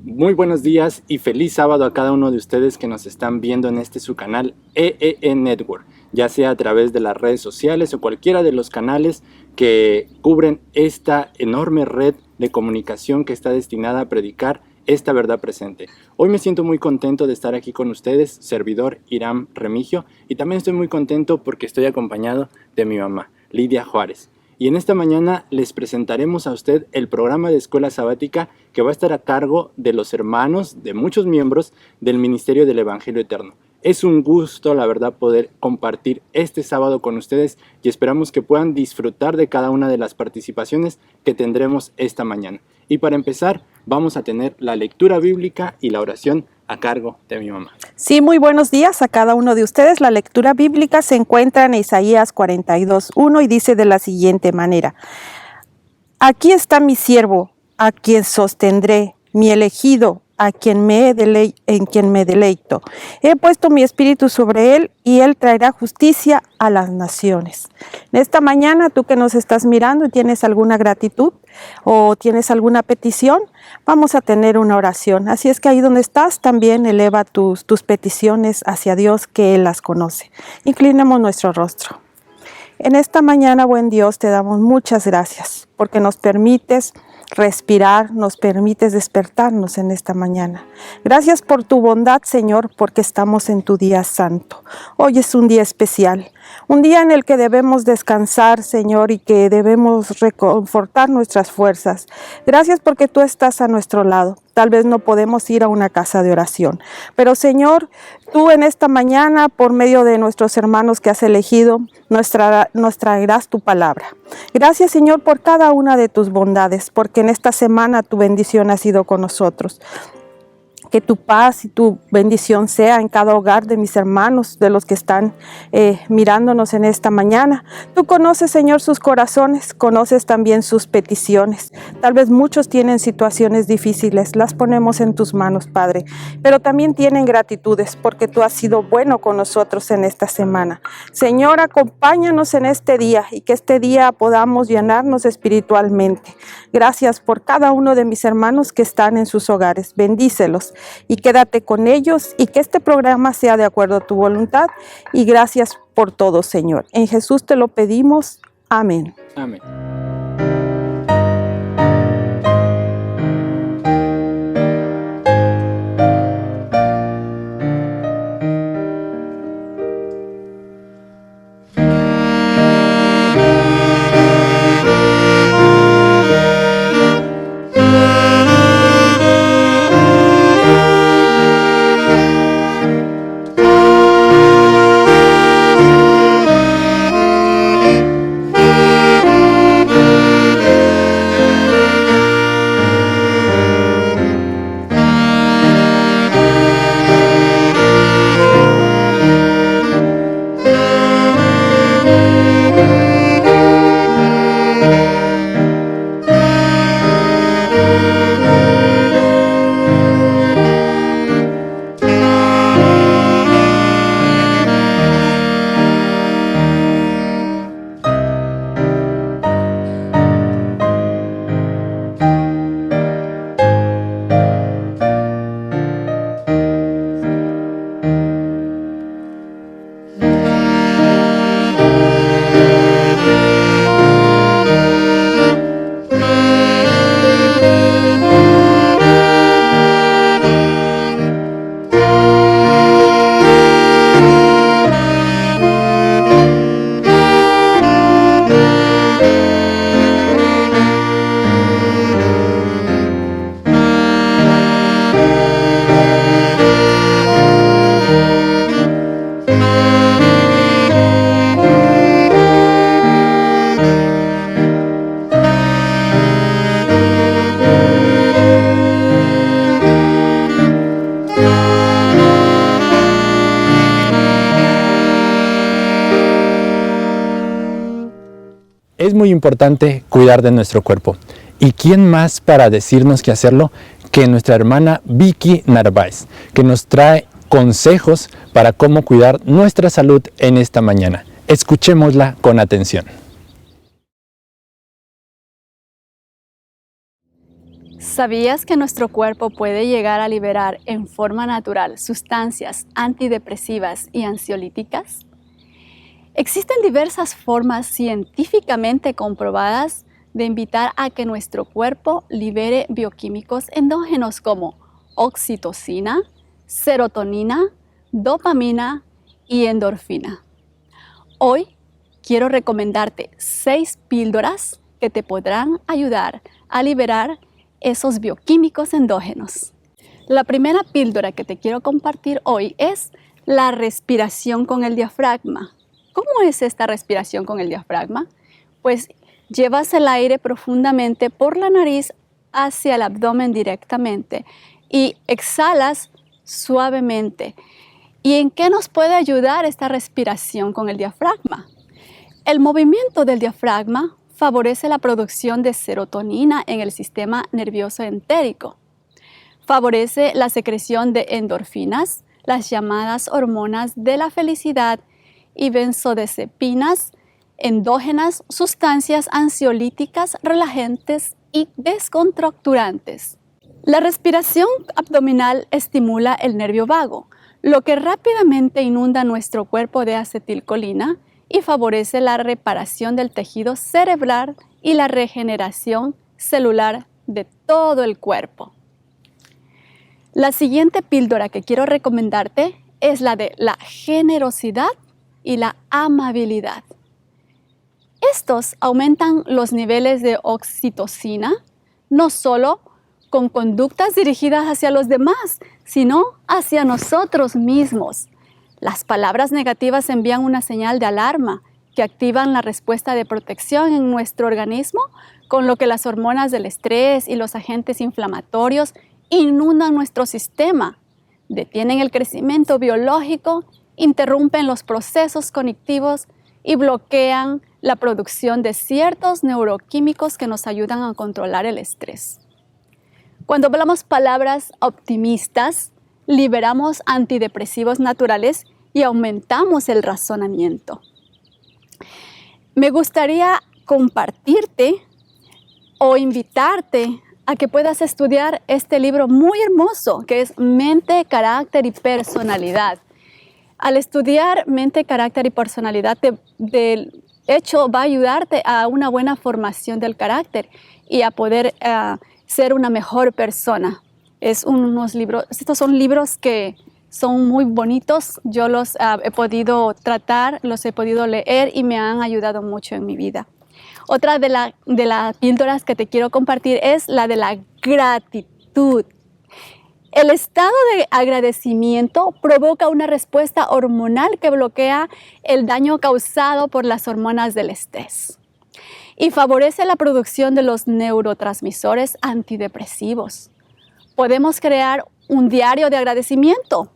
Muy buenos días y feliz sábado a cada uno de ustedes que nos están viendo en su canal EEE Network, ya sea a través de las redes sociales o cualquiera de los canales que cubren esta enorme red de comunicación que está destinada a predicar esta verdad presente. Hoy me siento muy contento de estar aquí con ustedes, servidor Hiram Remigio, y también estoy muy contento porque estoy acompañado de mi mamá, Lidia Juárez. Y en esta mañana les presentaremos a usted el programa de escuela sabática que va a estar a cargo de los hermanos, de muchos miembros del Ministerio del Evangelio Eterno. Es un gusto, la verdad, poder compartir este sábado con ustedes y esperamos que puedan disfrutar de cada una de las participaciones que tendremos esta mañana. Y para empezar, vamos a tener la lectura bíblica y la oración a cargo de mi mamá. Sí, muy buenos días a cada uno de ustedes. La lectura bíblica se encuentra en Isaías 42:1 y dice de la siguiente manera: Aquí está mi siervo, a quien sostendré, mi elegido, en quien me deleito. He puesto mi espíritu sobre él y él traerá justicia a las naciones. En esta mañana, tú que nos estás mirando y tienes alguna gratitud o tienes alguna petición, vamos a tener una oración. Así es que ahí donde estás también eleva tus peticiones hacia Dios, que Él las conoce. Inclinemos nuestro rostro. En esta mañana, buen Dios, te damos muchas gracias porque nos permites respirar, nos permites despertarnos en esta mañana. Gracias por tu bondad, Señor, porque estamos en tu día santo. Hoy es un día especial, un día en el que debemos descansar, Señor, y que debemos reconfortar nuestras fuerzas. Gracias porque tú estás a nuestro lado. Tal vez no podemos ir a una casa de oración, pero Señor, tú en esta mañana, por medio de nuestros hermanos que has elegido, nos traerás tu palabra. Gracias, Señor, por cada una de tus bondades, porque en esta semana tu bendición ha sido con nosotros. Que tu paz y tu bendición sea en cada hogar de mis hermanos, de los que están mirándonos en esta mañana. Tú conoces, Señor, sus corazones, conoces también sus peticiones. Tal vez muchos tienen situaciones difíciles, las ponemos en tus manos, Padre, pero también tienen gratitudes porque tú has sido bueno con nosotros en esta semana. Señor, acompáñanos en este día y que este día podamos llenarnos espiritualmente. Gracias por cada uno de mis hermanos que están en sus hogares. Bendícelos y quédate con ellos y que este programa sea de acuerdo a tu voluntad, y gracias por todo, Señor. En Jesús te lo pedimos. Amén. Amén. Es muy importante cuidar de nuestro cuerpo. ¿Y quién más para decirnos qué hacerlo que nuestra hermana Vicky Narváez, que nos trae consejos para cómo cuidar nuestra salud en esta mañana? Escuchémosla con atención. ¿Sabías que nuestro cuerpo puede llegar a liberar en forma natural sustancias antidepresivas y ansiolíticas? Existen diversas formas científicamente comprobadas de invitar a que nuestro cuerpo libere bioquímicos endógenos como oxitocina, serotonina, dopamina y endorfina. Hoy quiero recomendarte 6 píldoras que te podrán ayudar a liberar esos bioquímicos endógenos. La primera píldora que te quiero compartir hoy es la respiración con el diafragma. ¿Cómo es esta respiración con el diafragma? Pues llevas el aire profundamente por la nariz hacia el abdomen directamente y exhalas suavemente. ¿Y en qué nos puede ayudar esta respiración con el diafragma? El movimiento del diafragma favorece la producción de serotonina en el sistema nervioso entérico. Favorece la secreción de endorfinas, las llamadas hormonas de la felicidad, y benzodiazepinas endógenas, sustancias ansiolíticas, relajantes y descontracturantes. La respiración abdominal estimula el nervio vago, lo que rápidamente inunda nuestro cuerpo de acetilcolina y favorece la reparación del tejido cerebral y la regeneración celular de todo el cuerpo. La siguiente píldora que quiero recomendarte es la de la generosidad y la amabilidad. Estos aumentan los niveles de oxitocina, no solo con conductas dirigidas hacia los demás, sino hacia nosotros mismos. Las palabras negativas envían una señal de alarma que activan la respuesta de protección en nuestro organismo, con lo que las hormonas del estrés y los agentes inflamatorios inundan nuestro sistema, detienen el crecimiento biológico, interrumpen los procesos cognitivos y bloquean la producción de ciertos neuroquímicos que nos ayudan a controlar el estrés. Cuando hablamos palabras optimistas, liberamos antidepresivos naturales y aumentamos el razonamiento. Me gustaría compartirte o invitarte a que puedas estudiar este libro muy hermoso que es Mente, Carácter y Personalidad. Al estudiar mente, carácter y personalidad, de hecho va a ayudarte a una buena formación del carácter y a poder ser una mejor persona. Estos son libros que son muy bonitos. Yo los he podido tratar, los he podido leer y me han ayudado mucho en mi vida. Otra de las píldoras que te quiero compartir es la de la gratitud. El estado de agradecimiento provoca una respuesta hormonal que bloquea el daño causado por las hormonas del estrés y favorece la producción de los neurotransmisores antidepresivos. Podemos crear un diario de agradecimiento.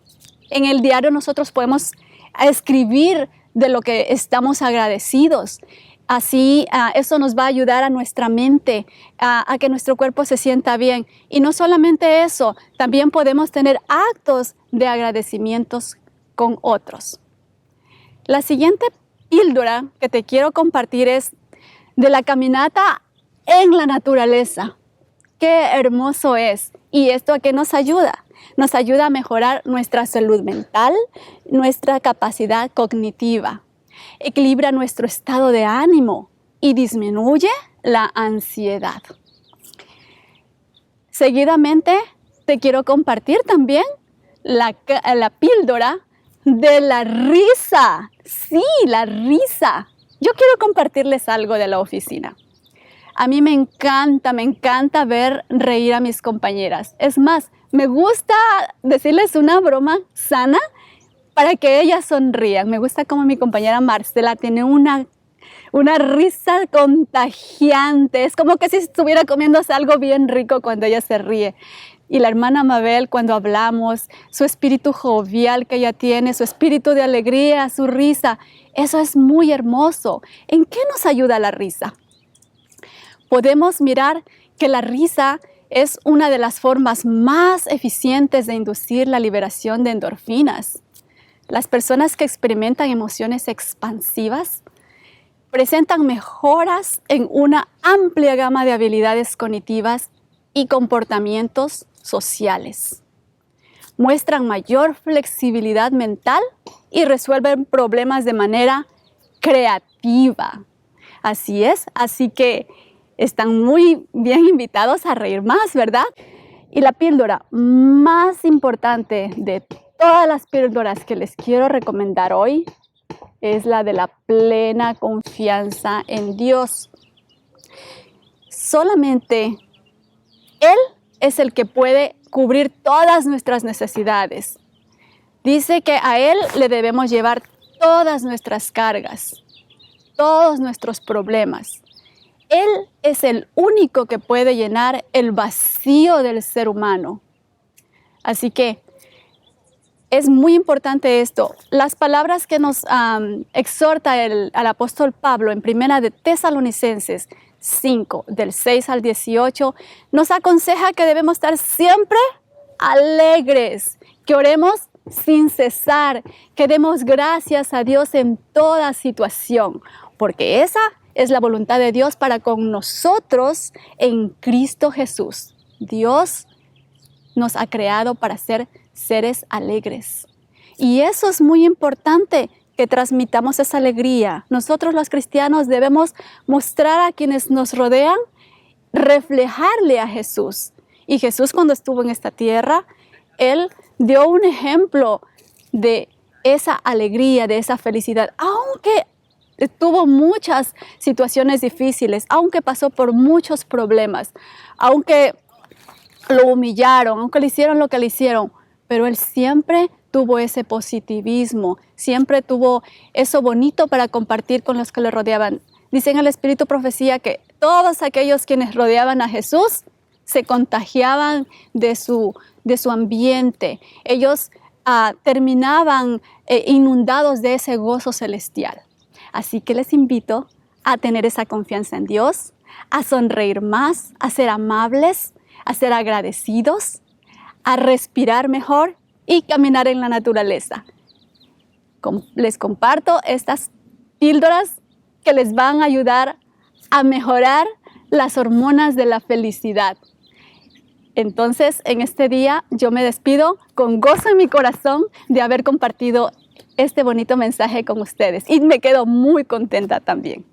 En el diario nosotros podemos escribir de lo que estamos agradecidos. Así, eso nos va a ayudar a nuestra mente, a que nuestro cuerpo se sienta bien. Y no solamente eso, también podemos tener actos de agradecimientos con otros. La siguiente píldora que te quiero compartir es de la caminata en la naturaleza. ¡Qué hermoso es! ¿Y esto a qué nos ayuda? Nos ayuda a mejorar nuestra salud mental, nuestra capacidad cognitiva. Equilibra nuestro estado de ánimo y disminuye la ansiedad. Seguidamente te quiero compartir también la píldora de la risa. Sí, la risa. Yo quiero compartirles algo de la oficina. A mí me encanta ver reír a mis compañeras. Es más, me gusta decirles una broma sana para que ellas sonrían. Me gusta como mi compañera Marcela tiene una risa contagiante. Es como que si estuviera comiéndose algo bien rico cuando ella se ríe. Y la hermana Mabel, cuando hablamos, su espíritu jovial que ella tiene, su espíritu de alegría, su risa, eso es muy hermoso. ¿En qué nos ayuda la risa? Podemos mirar que la risa es una de las formas más eficientes de inducir la liberación de endorfinas. Las personas que experimentan emociones expansivas presentan mejoras en una amplia gama de habilidades cognitivas y comportamientos sociales. Muestran mayor flexibilidad mental y resuelven problemas de manera creativa. Así es, así que están muy bien invitados a reír más, ¿verdad? Y la píldora más importante de todas las píldoras que les quiero recomendar hoy es la de la plena confianza en Dios. Solamente Él es el que puede cubrir todas nuestras necesidades. Dice que a Él le debemos llevar todas nuestras cargas, todos nuestros problemas. Él es el único que puede llenar el vacío del ser humano. Así que es muy importante esto. Las palabras que nos exhorta el apóstol Pablo en Primera de Tesalonicenses 5, del 6 al 18, nos aconseja que debemos estar siempre alegres, que oremos sin cesar, que demos gracias a Dios en toda situación, porque esa es la voluntad de Dios para con nosotros en Cristo Jesús. Dios nos ha creado para ser seres alegres. Y eso es muy importante, que transmitamos esa alegría. Nosotros los cristianos debemos mostrar a quienes nos rodean, reflejarle a Jesús. Y Jesús, cuando estuvo en esta tierra, Él dio un ejemplo de esa alegría, de esa felicidad, aunque tuvo muchas situaciones difíciles, aunque pasó por muchos problemas, aunque lo humillaron, aunque le hicieron lo que le hicieron, pero Él siempre tuvo ese positivismo, siempre tuvo eso bonito para compartir con los que le rodeaban. Dice en el Espíritu Profecía que todos aquellos quienes rodeaban a Jesús se contagiaban de su ambiente. Ellos terminaban inundados de ese gozo celestial. Así que les invito a tener esa confianza en Dios, a sonreír más, a ser amables, a ser agradecidos, a respirar mejor y caminar en la naturaleza. Les comparto estas píldoras que les van a ayudar a mejorar las hormonas de la felicidad. Entonces, en este día yo me despido con gozo en mi corazón de haber compartido este bonito mensaje con ustedes y me quedo muy contenta también.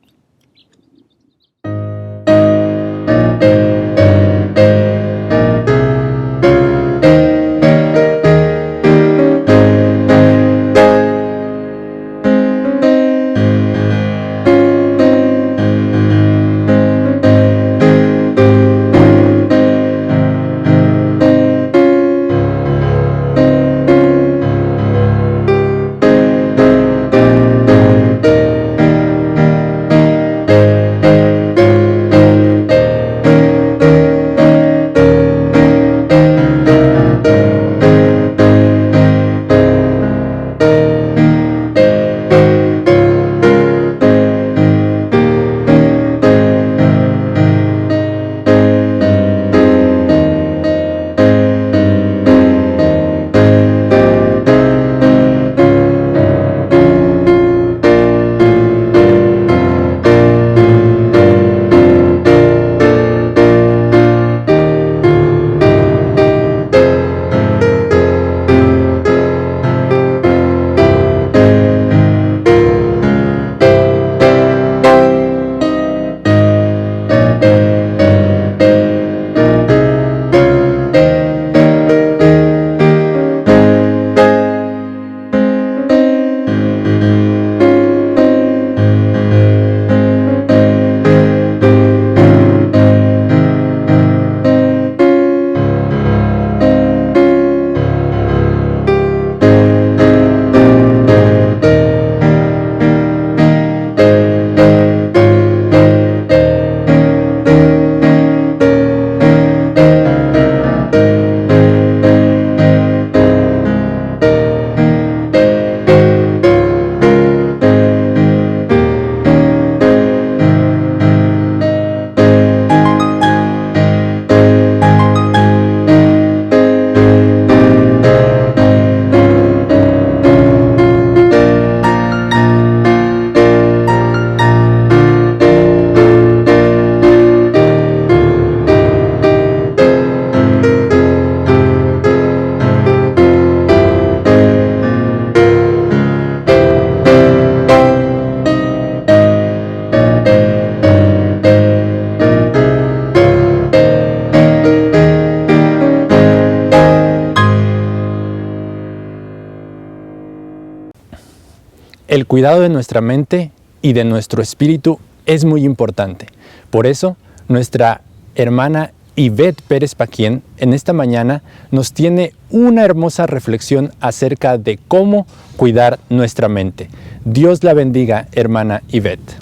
El cuidado de nuestra mente y de nuestro espíritu es muy importante. Por eso, nuestra hermana Ivette Pérez Paquien en esta mañana nos tiene una hermosa reflexión acerca de cómo cuidar nuestra mente. Dios la bendiga, hermana Ivette.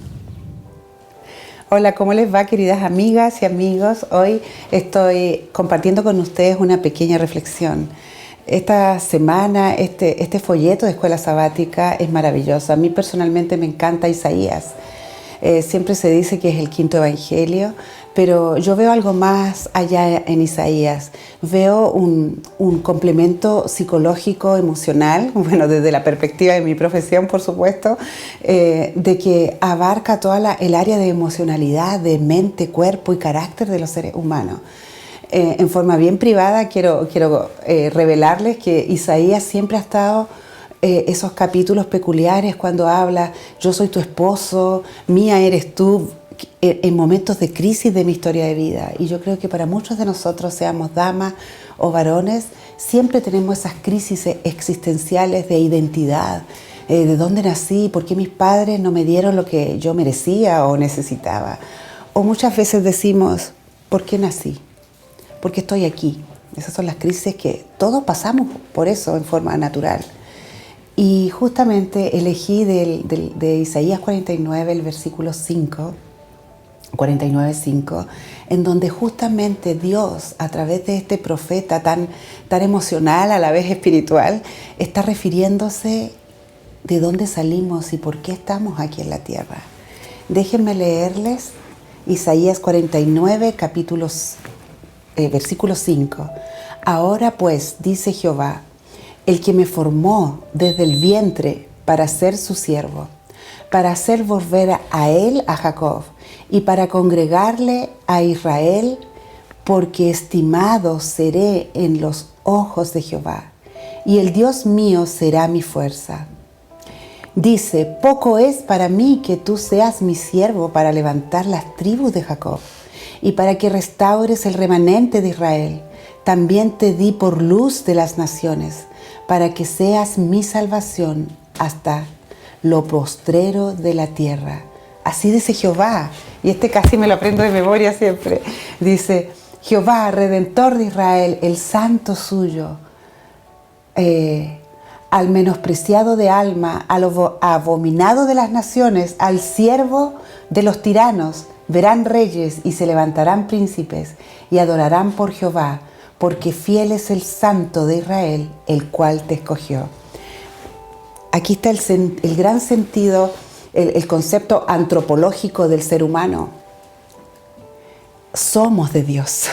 Hola, ¿cómo les va, queridas amigas y amigos? Hoy estoy compartiendo con ustedes una pequeña reflexión. Esta semana, este folleto de Escuela Sabática es maravilloso. A mí personalmente me encanta Isaías. Siempre se dice que es el quinto evangelio, pero yo veo algo más allá en Isaías. Veo un complemento psicológico, emocional, bueno, desde la perspectiva de mi profesión, por supuesto, de que abarca toda el área de emocionalidad, de mente, cuerpo y carácter de los seres humanos. En forma bien privada quiero revelarles que Isaías siempre ha estado esos capítulos peculiares cuando habla yo soy tu esposo, mía eres tú, en momentos de crisis de mi historia de vida. Y yo creo que para muchos de nosotros, seamos damas o varones, siempre tenemos esas crisis existenciales de identidad, de dónde nací, por qué mis padres no me dieron lo que yo merecía o necesitaba. O muchas veces decimos, ¿por qué nací? ¿Por qué estoy aquí? Esas son las crisis que todos pasamos por eso en forma natural. Y justamente elegí de Isaías 49, el versículo 5, 49:5, en donde justamente Dios, a través de este profeta tan emocional, a la vez espiritual, está refiriéndose de dónde salimos y por qué estamos aquí en la tierra. Déjenme leerles Isaías 49, versículo 5. Ahora pues, dice Jehová, el que me formó desde el vientre para ser su siervo, para hacer volver a él a Jacob y para congregarle a Israel, porque estimado seré en los ojos de Jehová, y el Dios mío será mi fuerza. Dice, poco es para mí que tú seas mi siervo para levantar las tribus de Jacob y para que restaures el remanente de Israel. También te di por luz de las naciones, para que seas mi salvación hasta lo postrero de la tierra. Así dice Jehová, y casi me lo aprendo de memoria siempre. Dice, Jehová, Redentor de Israel, el santo suyo, al menospreciado de alma, al abominado de las naciones, al siervo de los tiranos, verán reyes y se levantarán príncipes y adorarán por Jehová, porque fiel es el Santo de Israel, el cual te escogió. Aquí está el gran sentido, el concepto antropológico del ser humano. Somos de Dios.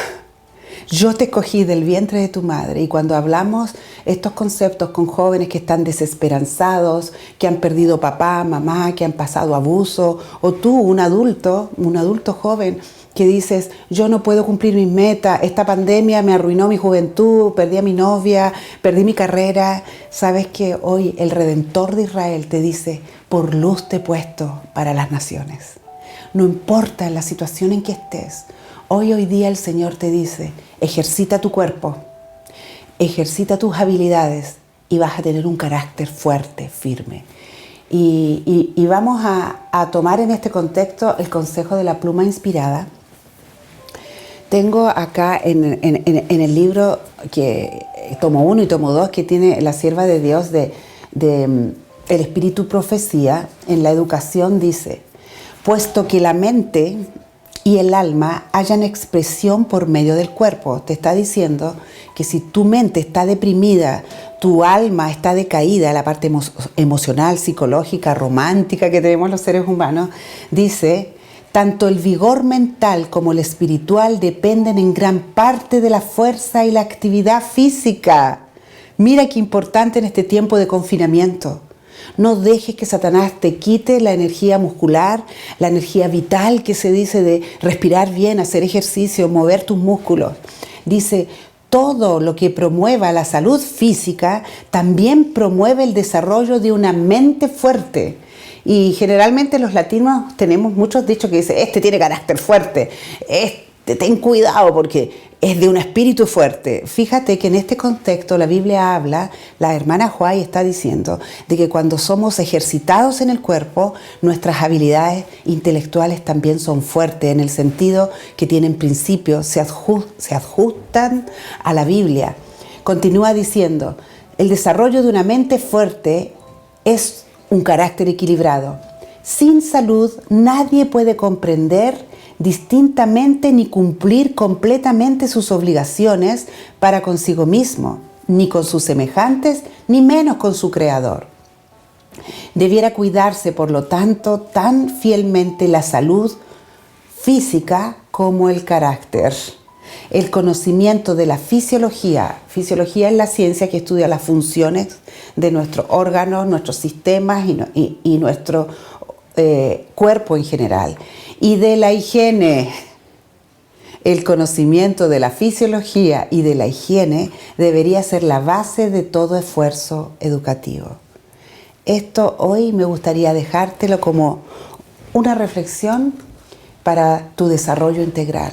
Yo te escogí del vientre de tu madre. Y cuando hablamos estos conceptos con jóvenes que están desesperanzados, que han perdido papá, mamá, que han pasado abuso, o tú, un adulto joven, que dices, yo no puedo cumplir mis metas, esta pandemia me arruinó mi juventud, perdí a mi novia, perdí mi carrera. Sabes que hoy el Redentor de Israel te dice, por luz te he puesto para las naciones. No importa la situación en que estés, hoy día el Señor te dice, ejercita tu cuerpo, ejercita tus habilidades y vas a tener un carácter fuerte, firme. Y vamos a tomar en este contexto el consejo de la pluma inspirada. Tengo acá en el libro, que tomo 1 y tomo 2, que tiene la sierva de Dios de El Espíritu Profecía, en la educación dice, puesto que la mente y el alma hayan expresión por medio del cuerpo. Te está diciendo que si tu mente está deprimida, tu alma está decaída, la parte emocional, psicológica, romántica que tenemos los seres humanos, dice, tanto el vigor mental como el espiritual dependen en gran parte de la fuerza y la actividad física. Mira qué importante en este tiempo de confinamiento. No dejes que Satanás te quite la energía muscular, la energía vital que se dice de respirar bien, hacer ejercicio, mover tus músculos. Dice, todo lo que promueva la salud física también promueve el desarrollo de una mente fuerte. Y generalmente los latinos tenemos muchos dichos que dicen, este tiene carácter fuerte, ten cuidado porque es de un espíritu fuerte. Fíjate que en este contexto la Biblia habla, la hermana Huay está diciendo, de que cuando somos ejercitados en el cuerpo, nuestras habilidades intelectuales también son fuertes, en el sentido que tienen principios, se ajustan a la Biblia. Continúa diciendo, el desarrollo de una mente fuerte es un carácter equilibrado. Sin salud nadie puede comprender distintamente ni cumplir completamente sus obligaciones para consigo mismo, ni con sus semejantes, ni menos con su Creador. Debiera cuidarse, por lo tanto, tan fielmente la salud física como el carácter. El conocimiento de la fisiología. Fisiología es la ciencia que estudia las funciones de nuestros órganos, nuestros sistemas y nuestro cuerpo en general. Y de la higiene. El conocimiento de la fisiología y de la higiene debería ser la base de todo esfuerzo educativo. Esto hoy me gustaría dejártelo como una reflexión para tu desarrollo integral.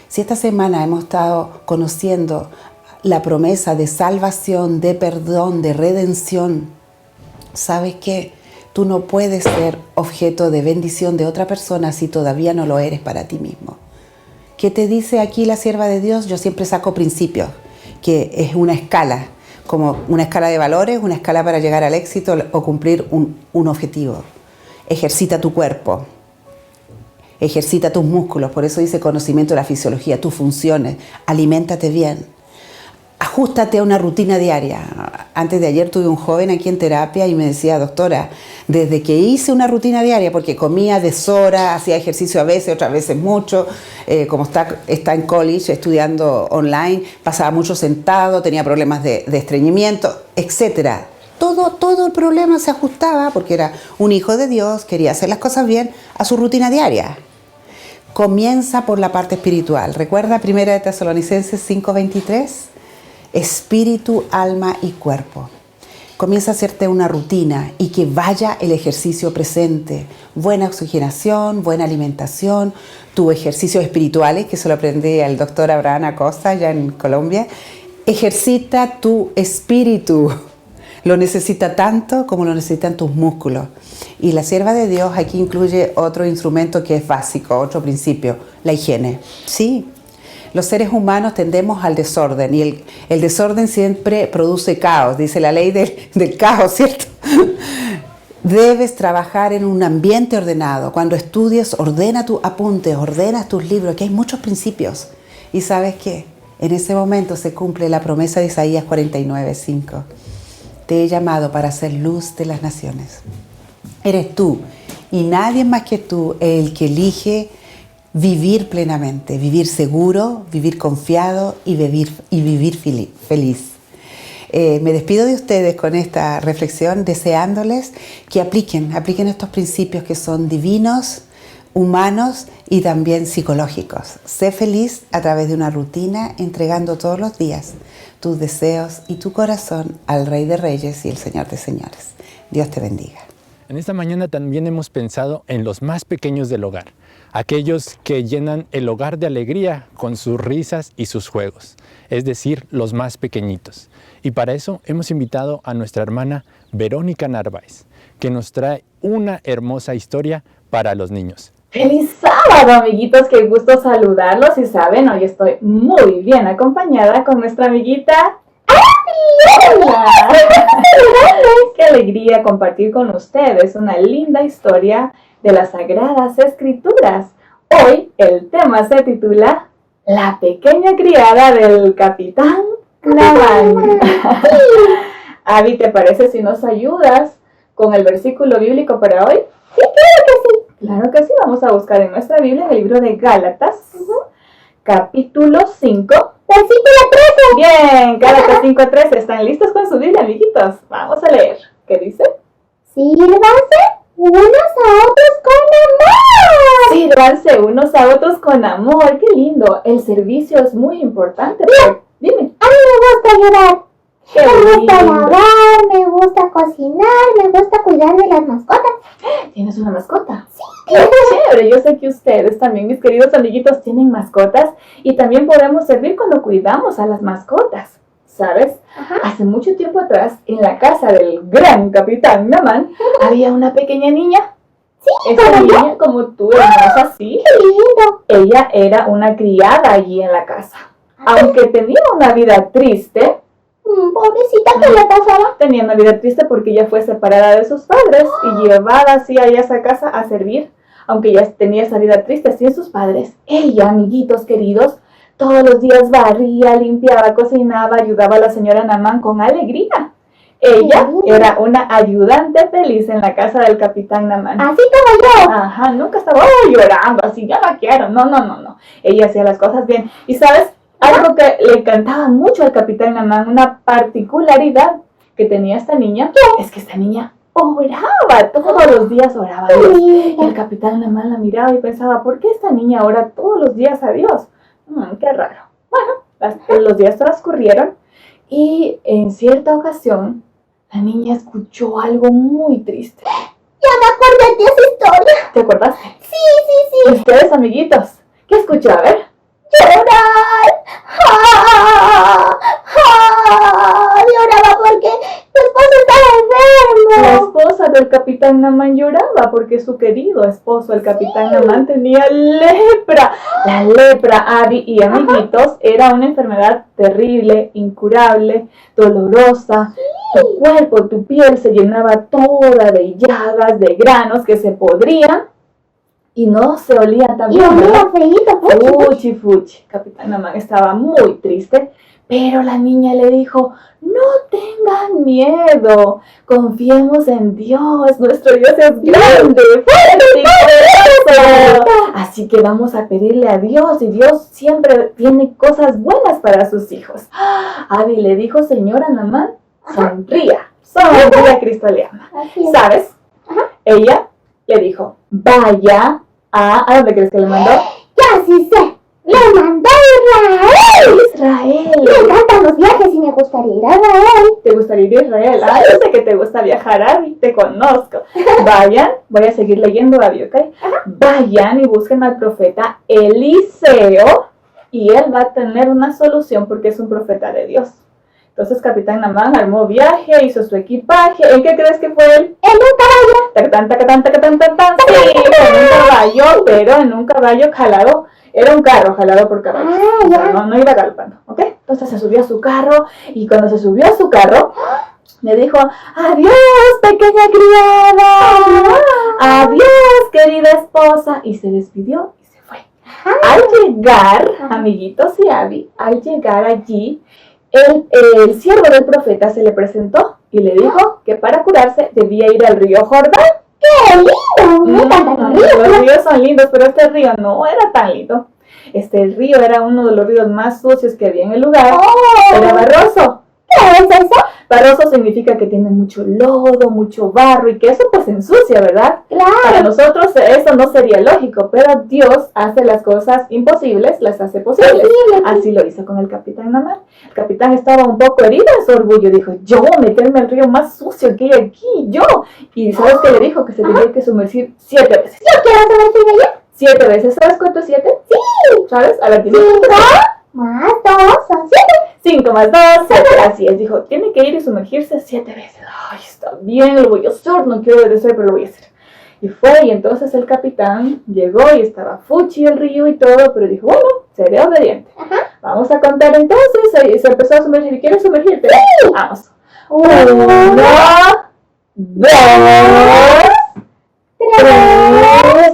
Si esta semana hemos estado conociendo la promesa de salvación, de perdón, de redención, ¿sabes qué? Tú no puedes ser objeto de bendición de otra persona si todavía no lo eres para ti mismo. ¿Qué te dice aquí la sierva de Dios? Yo siempre saco principios, que es una escala, como una escala de valores, una escala para llegar al éxito o cumplir un objetivo. Ejercita tu cuerpo, ejercita tus músculos, por eso dice conocimiento de la fisiología, tus funciones, aliméntate bien. Ajústate a una rutina diaria. Antes de ayer tuve un joven aquí en terapia y me decía, doctora, desde que hice una rutina diaria, porque comía deshora, hacía ejercicio a veces, otras veces mucho, como está en college estudiando online, pasaba mucho sentado, tenía problemas de estreñimiento, etc. Todo el problema se ajustaba, porque era un hijo de Dios, quería hacer las cosas bien, a su rutina diaria. Comienza por la parte espiritual. ¿Recuerda 1 Tesalonicenses 5:23? Espíritu, alma y cuerpo. Comienza a hacerte una rutina y que vaya el ejercicio presente. Buena oxigenación, buena alimentación, tus ejercicios espirituales, que se lo aprendí al doctor Abraham Acosta allá en Colombia. Ejercita tu espíritu. Lo necesita tanto como lo necesitan tus músculos. Y la sierva de Dios aquí incluye otro instrumento que es básico, otro principio, la higiene. Sí. Los seres humanos tendemos al desorden y el desorden siempre produce caos, dice la ley del caos, ¿cierto? Debes trabajar en un ambiente ordenado. Cuando estudies, ordena tus apuntes, ordena tus libros, que hay muchos principios. ¿Y sabes qué? En ese momento se cumple la promesa de Isaías 49:5. Te he llamado para ser luz de las naciones. Eres tú y nadie más que tú el que elige vivir plenamente, vivir seguro, vivir confiado y vivir feliz. Me despido de ustedes con esta reflexión, deseándoles que apliquen estos principios que son divinos, humanos y también psicológicos. Sé feliz a través de una rutina, entregando todos los días tus deseos y tu corazón al Rey de Reyes y el Señor de Señores. Dios te bendiga. En esta mañana también hemos pensado en los más pequeños del hogar, aquellos que llenan el hogar de alegría con sus risas y sus juegos, es decir, los más pequeñitos. Y para eso hemos invitado a nuestra hermana Verónica Narváez, que nos trae una hermosa historia para los niños. ¡Feliz sábado, amiguitos! ¡Qué gusto saludarlos! Y saben, hoy estoy muy bien acompañada con nuestra amiguita ¡Lola! ¡Qué alegría compartir con ustedes una linda historia de las Sagradas Escrituras! Hoy el tema se titula La pequeña criada del Capitán Naván. Abby, ¿te parece si nos ayudas con el versículo bíblico para hoy? Sí, claro que sí. Claro que sí, vamos a buscar en nuestra Biblia, en el libro de Gálatas, capítulo 5, versículo 13. Bien, Gálatas 5:13. ¿Están listos con su Biblia, amiguitos? Vamos a leer. ¿Qué dice? Sírvanse unos a otros con amor. Sírvanse unos a otros con amor. ¡Qué lindo! El servicio es muy importante. Mira, Dime. a mí me gusta ayudar. Qué Me gusta lindo. lavar, me gusta cocinar, me gusta cuidar de las mascotas. ¿Tienes una mascota? Sí. ¡Qué chévere! Yo sé que ustedes también, mis queridos amiguitos, tienen mascotas y también podemos servir cuando cuidamos a las mascotas. ¿Sabes? Hace mucho tiempo atrás, en la casa del gran capitán Naman, había una pequeña niña. Sí, Esta como yo. niña, como tú, hermosa, sí. Qué lindo. Ella era una criada allí en la casa. Aunque tenía una vida triste, Pobrecita, ¿qué le pasaba? tenía una vida triste porque ella fue separada de sus padres y llevada así a esa casa a servir. Aunque ya tenía esa vida triste sin sus padres, ella, amiguitos queridos, todos los días barría, limpiaba, cocinaba, ayudaba a la señora Naman con alegría. Ella era una ayudante feliz en la casa del capitán Naman. Así como yo. Ajá, nunca estaba llorando así, ya la quiero. No. Ella hacía las cosas bien. Y sabes, algo que le encantaba mucho al capitán Naman, una particularidad que tenía esta niña, es que esta niña oraba, todos los días oraba a Dios. Y el capitán Naman la miraba y pensaba, ¿por qué esta niña ora todos los días a Dios? Qué raro. Bueno, los días transcurrieron y en cierta ocasión la niña escuchó algo muy triste. Ya me acordé de esa historia. ¿Te acordaste? Sí. ¿Y ustedes, amiguitos? ¿Qué escuchó? A ver. Llorar. Lloraba porque su esposo estaba La enfermo. esposa del capitán Naman lloraba porque su querido esposo, el capitán Naman, tenía lepra. La lepra, Abby y amiguitos, era una enfermedad terrible, incurable, dolorosa. Tu cuerpo, tu piel se llenaba toda de llagas, de granos que se podrían y no se olía tan Y bien, ¿verdad? olía feíto. Fuchi. Capitán Naman estaba muy triste, pero la niña le dijo, no tengan miedo, confiemos en Dios, nuestro Dios es grande, fuerte y poderoso. Así que vamos a pedirle a Dios y Dios siempre tiene cosas buenas para sus hijos. Abby le dijo, señora Naman, sonría, Cristo le ama. Así es. ¿Sabes? Ella le dijo, vaya ¿a dónde crees que le mandó? Ya sí sé. Le mandó a Israel. Israel. Me encantan los viajes y me gustaría ir a Israel. ¿Te gustaría ir a Israel? Ah, yo sé que te gusta viajar, Abby, te conozco. Vayan, voy a seguir leyendo, Abby, ¿ok? Vayan y busquen al profeta Eliseo y él va a tener una solución porque es un profeta de Dios. Entonces Capitán Naman armó viaje, hizo su equipaje. ¿En qué crees que fue él? En un caballo. Tacatán, tacatán, tacatán, tacatán. Sí, en un caballo, pero en un caballo jalado. Era un carro jalado por caballos. Ah, O sea, ya. no iba galopando, ¿ok? Entonces se subió a su carro y cuando se subió a su carro, le dijo, adiós, pequeña criada. Adiós, querida esposa. Y se despidió y se fue. Al llegar, amiguitos y Abby, al llegar allí, el siervo del profeta se le presentó y le dijo que para curarse debía ir al río Jordán. ¡Qué lindo! Me encantan los ríos. Los ríos son lindos, pero este río no era tan lindo. Este río era uno de los ríos más sucios que había en el lugar. Oh. Era barroso. ¿Qué es eso? Barroso significa que tiene mucho lodo, mucho barro y que eso pues ensucia, ¿verdad? Para Claro. nosotros eso no sería lógico, pero Dios hace las cosas imposibles, las hace posibles. Así lo hizo con el capitán Naman. El capitán estaba un poco herido en su orgullo. Dijo, yo meterme al río más sucio que hay aquí, yo. Y ¿sabes qué le dijo? Que se tenía que sumergir 7 veces. Yo quiero saber si ella. 7 veces. ¿Sabes cuánto es 7? Sí. ¿Sabes? A ver, dime. 5 más 2 son 7. 5 más 2, 7. Así es. Dijo, tiene que ir y sumergirse 7 veces. Ay, está bien, lo voy a hacer. No quiero obedecer, pero lo voy a hacer. Y fue, y entonces el capitán llegó y estaba fuchi el río y todo, pero dijo, bueno, seré obediente. Vamos a contar entonces. Y se empezó a sumergir. ¿Quieres sumergirte? Vamos. 1, 2, 3,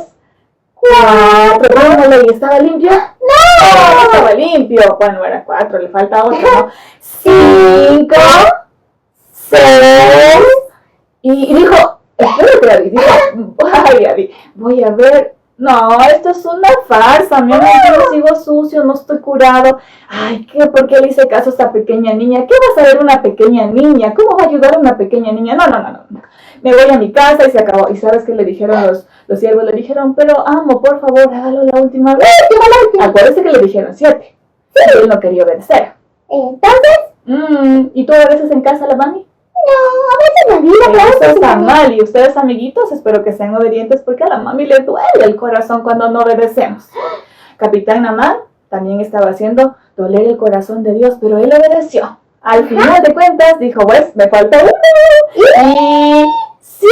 4. Vámonos, ¿y estaba limpio? No, estaba limpio. Bueno, era 4, le falta otro, ¿no? 5, 6. Y dijo, espérate, Abby. Dijo, ay, Abby, voy a ver. No, esto es una farsa. Mi amor, yo sigo sucio, no estoy curado. Ay, ¿por qué le hice caso a esta pequeña niña? ¿Qué va a saber una pequeña niña? ¿Cómo va a ayudar a una pequeña niña? No. Me voy a mi casa y se acabó. ¿Y sabes qué le dijeron los siervos? Le dijeron, pero amo, por favor, hágalo la última vez. Acuérdese que le dijeron 7. Y él no quería obedecer. Entonces, ¿Y tú obedeces en casa a la mami? No, a veces me olvido, pero Eso eso está sí. mal. Y ustedes, amiguitos, espero que sean obedientes porque a la mami le duele el corazón cuando no obedecemos. Capitán Namán también estaba haciendo doler el corazón de Dios, pero él obedeció. Al final de cuentas dijo, pues, me falta uno. Y 7.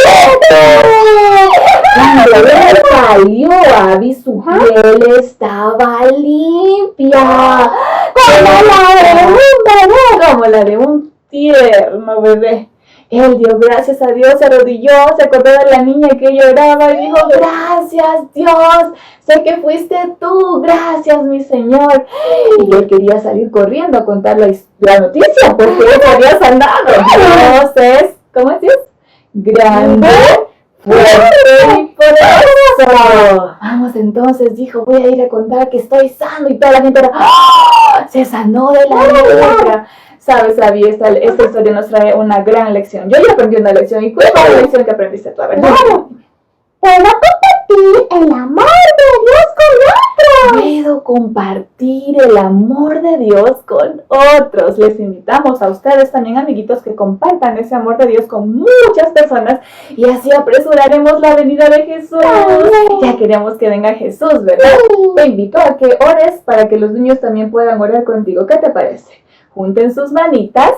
Cuando él salió, Abby, su piel estaba limpia. Como la de un tierno bebé. Él dio gracias a Dios, se arrodilló, se acordó de la niña que lloraba y dijo, gracias Dios, sé que fuiste tú, gracias mi Señor. Y él quería salir corriendo a contar la noticia porque él había sanado. Dios es, ¿cómo es Dios? Grande, fuerte y poderoso. Vamos entonces, dijo, voy a ir a contar que estoy sano y toda la gente era, ¡oh! Se sanó de la lepra. Sabes, Abby, esta historia nos trae una gran lección. Yo ya aprendí una lección. ¿Y cuál fue la lección que aprendiste tú? A ver, Claro. Puedo compartir el amor de Dios con otros. puedo compartir el amor de Dios con otros. Les invitamos a ustedes también, amiguitos, que compartan ese amor de Dios con muchas personas y así apresuraremos la venida de Jesús. Ya queremos que venga Jesús, ¿verdad? Te invito a que ores para que los niños también puedan orar contigo. ¿Qué te parece? Junten sus manitas,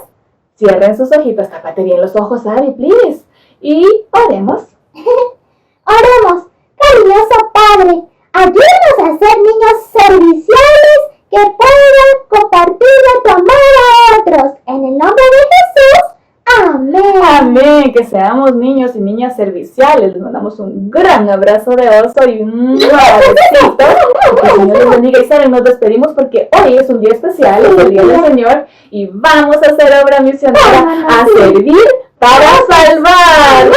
cierren sus ojitos, tápate bien los ojos, Abby, please. Y oremos. Oremos, cariñoso Padre, ayúdanos a ser niños serviciales que puedan compartir tu amor a otros. En el nombre de Jesús, amén. Amén, que seamos niños y niñas serviciales. Les mandamos un gran abrazo de oso y un besito. Que el Señor les bendiga. Y saben, nos despedimos porque hoy es un día especial, es el Día del Señor, y vamos a hacer obra misionera, a servir para salvar.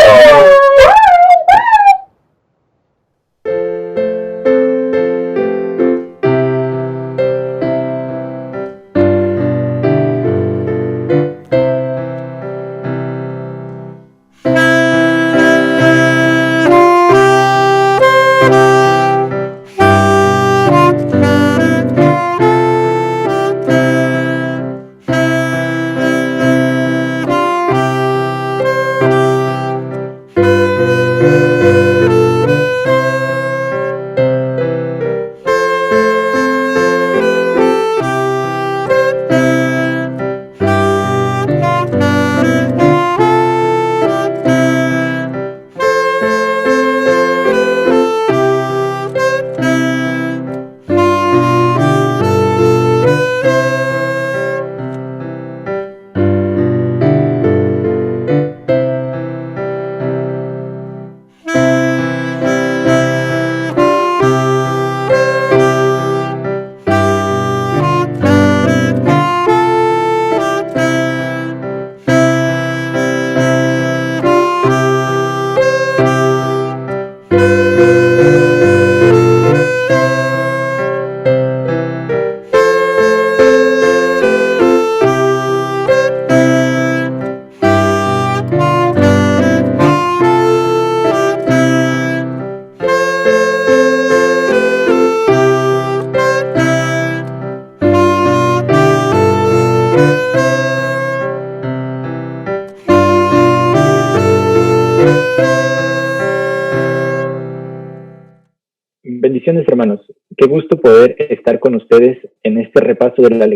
Bendiciones, hermanos. Qué gusto poder estar con ustedes en este repaso de la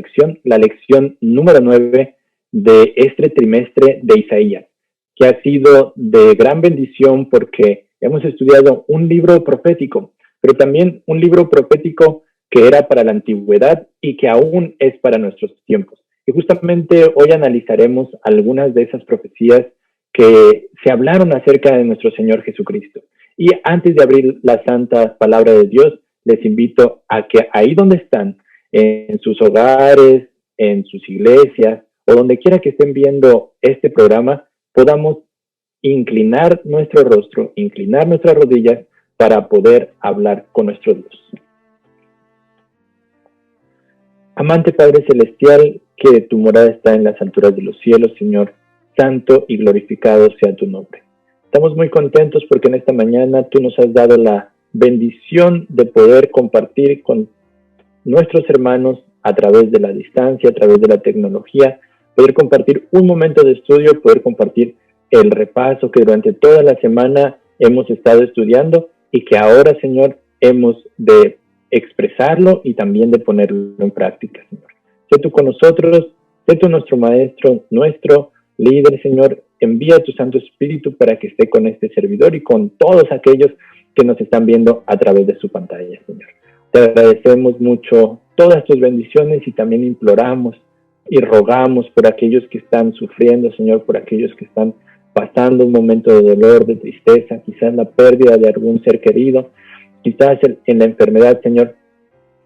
lección número 9 de este trimestre de Isaías, que ha sido de gran bendición porque hemos estudiado un libro profético, pero también un libro profético que era para la antigüedad y que aún es para nuestros tiempos. Y justamente hoy analizaremos algunas de esas profecías que se hablaron acerca de nuestro Señor Jesucristo. Y antes de abrir la santa palabra de Dios, les invito a que ahí donde están, en sus hogares, en sus iglesias, o donde quiera que estén viendo este programa, podamos inclinar nuestro rostro, inclinar nuestras rodillas para poder hablar con nuestro Dios. Amante Padre Celestial, que tu morada está en las alturas de los cielos, Señor, santo y glorificado sea tu nombre. Estamos muy contentos porque en esta mañana tú nos has dado la bendición de poder compartir con nuestros hermanos a través de la distancia, a través de la tecnología, poder compartir un momento de estudio, poder compartir el repaso que durante toda la semana hemos estado estudiando y que ahora, Señor, hemos de expresarlo y también de ponerlo en práctica, Señor. Sé tú con nosotros, sé tú nuestro maestro, nuestro líder, Señor. Envía tu Santo Espíritu para que esté con este servidor y con todos aquellos que nos están viendo a través de su pantalla, Señor. Te agradecemos mucho todas tus bendiciones y también imploramos y rogamos por aquellos que están sufriendo, Señor, por aquellos que están pasando un momento de dolor, de tristeza, quizás la pérdida de algún ser querido, quizás en la enfermedad, Señor,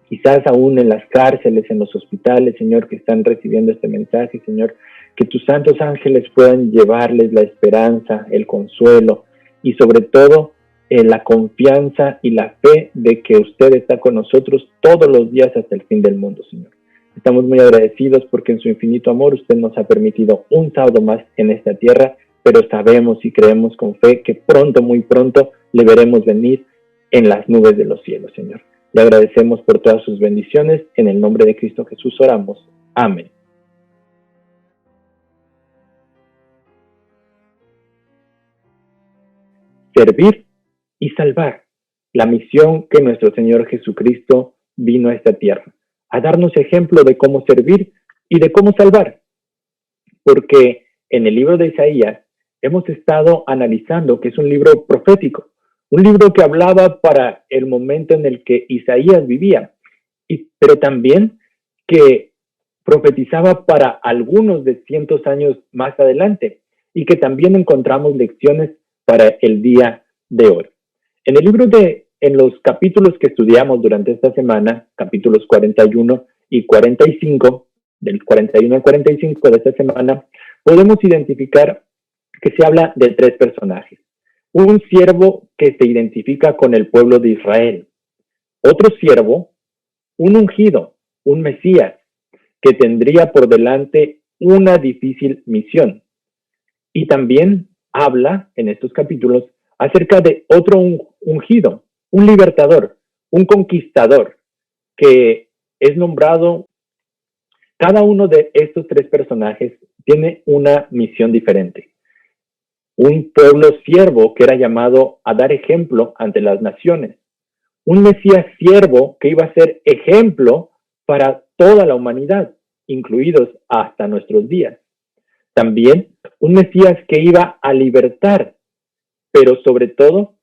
quizás aún en las cárceles, en los hospitales, Señor, que están recibiendo este mensaje, Señor, que tus santos ángeles puedan llevarles la esperanza, el consuelo y sobre todo la confianza y la fe de que usted está con nosotros todos los días hasta el fin del mundo, Señor. Estamos muy agradecidos porque en su infinito amor usted nos ha permitido un sábado más en esta tierra, pero sabemos y creemos con fe que pronto, muy pronto, le veremos venir en las nubes de los cielos, Señor. Le agradecemos por todas sus bendiciones. En el nombre de Cristo Jesús oramos. Amén. Servir y salvar. La misión que nuestro Señor Jesucristo vino a esta tierra, a darnos ejemplo de cómo servir y de cómo salvar. Porque en el libro de Isaías hemos estado analizando que es un libro profético, un libro que hablaba para el momento en el que Isaías vivía, pero también que profetizaba para algunos de cientos años más adelante y que también encontramos lecciones para el día de hoy. En los capítulos que estudiamos durante esta semana, capítulos 41 y 45, del 41 al 45 de esta semana, podemos identificar que se habla de tres personajes. Un siervo que se identifica con el pueblo de Israel. Otro siervo, un ungido, un Mesías, que tendría por delante una difícil misión. Y también habla en estos capítulos acerca de otro ungido, un libertador, un conquistador, que es nombrado. Cada uno de estos tres personajes tiene una misión diferente. Un pueblo siervo que era llamado a dar ejemplo ante las naciones. Un Mesías siervo que iba a ser ejemplo para toda la humanidad, incluidos hasta nuestros días. También un Mesías que iba a libertar, pero sobre todo,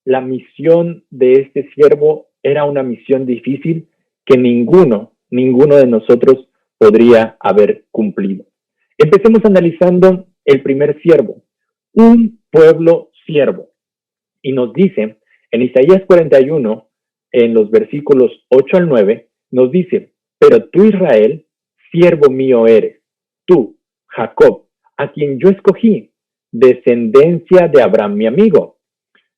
la misión de este siervo era una misión difícil que ninguno de nosotros podría haber cumplido. Empecemos analizando el primer siervo, un pueblo siervo. Y nos dice, en Isaías 41, en los versículos 8 al 9, nos dice, pero tú, Israel, siervo mío eres, tú, Jacob, a quien yo escogí, descendencia de Abraham mi amigo,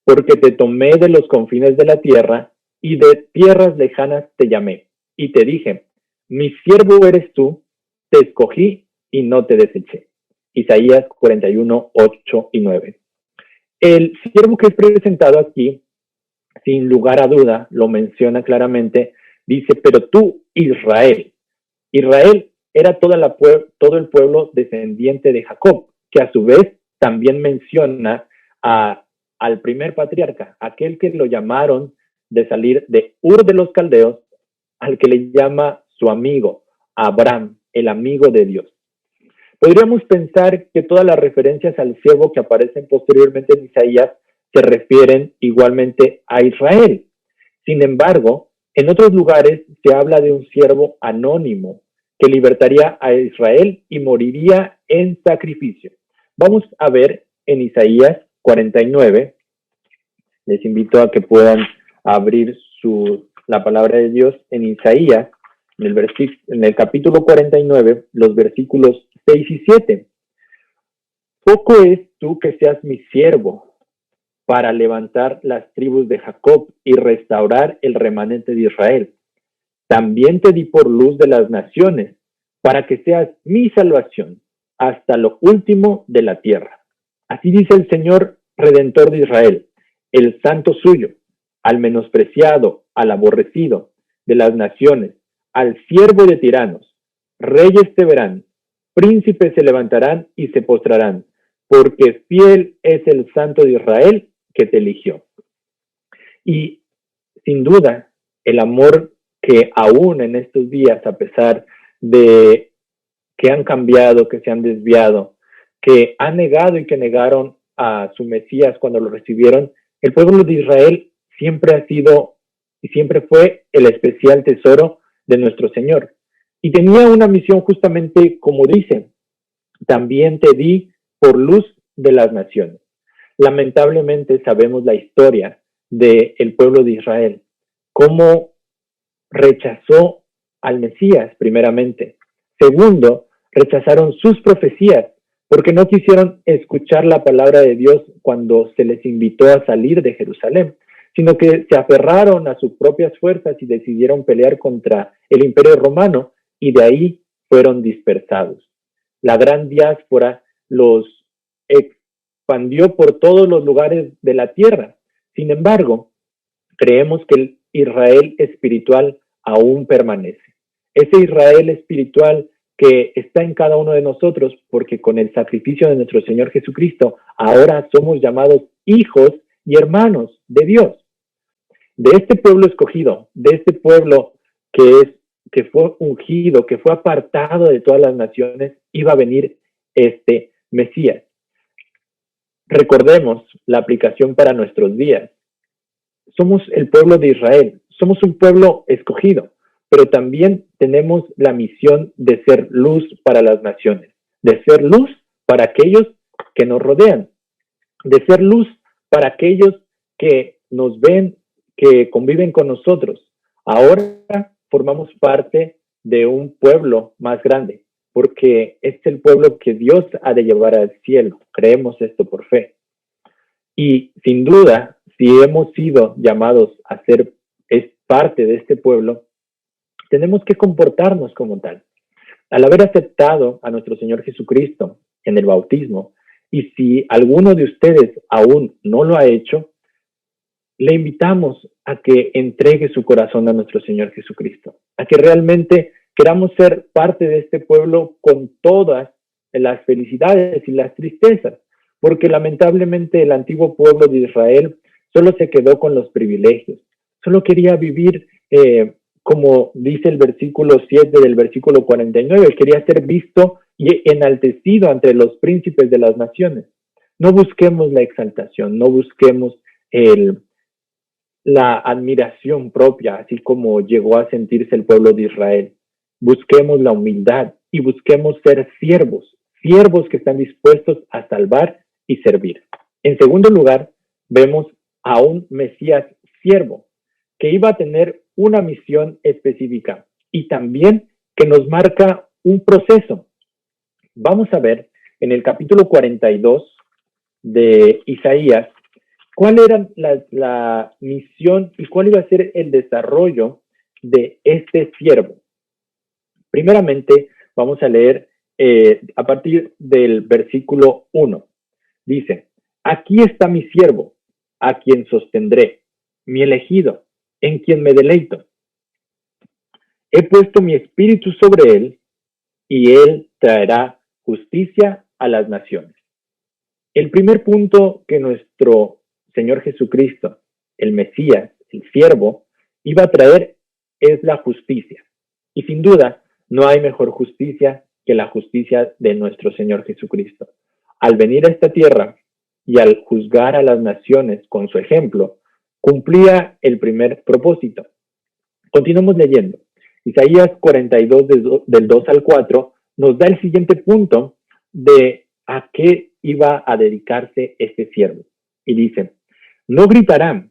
porque te tomé de los confines de la tierra y de tierras lejanas te llamé, y te dije, mi siervo eres tú, te escogí y no te deseché. Isaías 41, 8 y 9. El siervo que es presentado aquí, sin lugar a duda, lo menciona claramente, dice, pero tú, Israel. Israel era todo el pueblo descendiente de Jacob, que a su vez también menciona al primer patriarca, aquel que lo llamaron de salir de Ur de los Caldeos, al que le llama su amigo, Abraham, el amigo de Dios. Podríamos pensar que todas las referencias al siervo que aparecen posteriormente en Isaías se refieren igualmente a Israel. Sin embargo, en otros lugares se habla de un siervo anónimo que libertaría a Israel y moriría en sacrificio. Vamos a ver en Isaías 49. Les invito a que puedan abrir la palabra de Dios en Isaías, en el capítulo 49, los versículos 6 y 7. Poco es tú que seas mi siervo para levantar las tribus de Jacob y restaurar el remanente de Israel. También te di por luz de las naciones para que seas mi salvación hasta lo último de la tierra. Así dice el Señor Redentor de Israel, el santo suyo, al menospreciado, al aborrecido de las naciones, al siervo de tiranos. Reyes te verán príncipes se levantarán y se postrarán, porque fiel es el Santo de Israel que te eligió. Y sin duda, el amor que aún en estos días, a pesar de que han cambiado, que se han desviado, que han negado y que negaron a su Mesías cuando lo recibieron, el pueblo de Israel siempre ha sido y siempre fue el especial tesoro de nuestro Señor. Y tenía una misión justamente como dice, también te di por luz de las naciones. Lamentablemente sabemos la historia del pueblo de Israel, cómo rechazó al Mesías primeramente. Segundo, rechazaron sus profecías porque no quisieron escuchar la palabra de Dios cuando se les invitó a salir de Jerusalén, sino que se aferraron a sus propias fuerzas y decidieron pelear contra el Imperio Romano y de ahí fueron dispersados. La gran diáspora los expandió por todos los lugares de la tierra. Sin embargo, creemos que el Israel espiritual aún permanece. Ese Israel espiritual que está en cada uno de nosotros, porque con el sacrificio de nuestro Señor Jesucristo, ahora somos llamados hijos y hermanos de Dios. De este pueblo escogido, de este pueblo que fue ungido, que fue apartado de todas las naciones, iba a venir este Mesías. Recordemos la aplicación para nuestros días. Somos el pueblo de Israel, somos un pueblo escogido, pero también tenemos la misión de ser luz para las naciones, de ser luz para aquellos que nos rodean, de ser luz para aquellos que nos ven, que conviven con nosotros. Ahora formamos parte de un pueblo más grande, porque es el pueblo que Dios ha de llevar al cielo. Creemos esto por fe. Y sin duda, si hemos sido llamados a ser parte de este pueblo, tenemos que comportarnos como tal. Al haber aceptado a nuestro Señor Jesucristo en el bautismo, y si alguno de ustedes aún no lo ha hecho, le invitamos a que entregue su corazón a nuestro Señor Jesucristo, a que realmente queramos ser parte de este pueblo con todas las felicidades y las tristezas, porque lamentablemente el antiguo pueblo de Israel solo se quedó con los privilegios, solo quería vivir como dice el versículo 7 del versículo 49, quería ser visto y enaltecido ante los príncipes de las naciones. No busquemos la exaltación, no busquemos la admiración propia, así como llegó a sentirse el pueblo de Israel. Busquemos la humildad y busquemos ser siervos que están dispuestos a salvar y servir. En segundo lugar, vemos a un Mesías siervo, que iba a tener una misión específica y también que nos marca un proceso. Vamos a ver en el capítulo 42 de Isaías cuál era la misión y cuál iba a ser el desarrollo de este siervo. Primeramente, vamos a leer a partir del versículo 1. Dice, aquí está mi siervo, a quien sostendré, mi elegido, en quien me deleito. He puesto mi espíritu sobre él, y él traerá justicia a las naciones. El primer punto que nuestro Señor Jesucristo, el Mesías, el siervo, iba a traer es la justicia. Y sin duda, no hay mejor justicia que la justicia de nuestro Señor Jesucristo. Al venir a esta tierra y al juzgar a las naciones con su ejemplo, cumplía el primer propósito. Continuamos leyendo. Isaías 42 del 2 al 4 nos da el siguiente punto de a qué iba a dedicarse este siervo. Y dice, no gritará,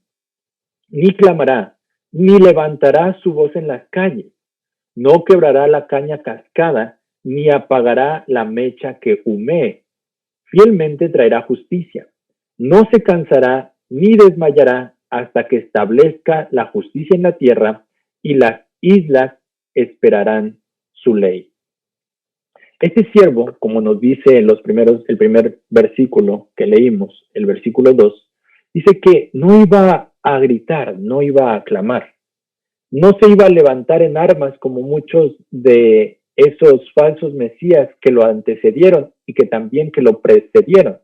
ni clamará, ni levantará su voz en las calles. No quebrará la caña cascada, ni apagará la mecha que humee. Fielmente traerá justicia. No se cansará ni desmayará hasta que establezca la justicia en la tierra, y las islas esperarán su ley. Este siervo, como nos dice el primer versículo que leímos, el versículo 2, dice que no iba a gritar, no iba a clamar, no se iba a levantar en armas como muchos de esos falsos mesías que lo antecedieron y que también que lo precedieron.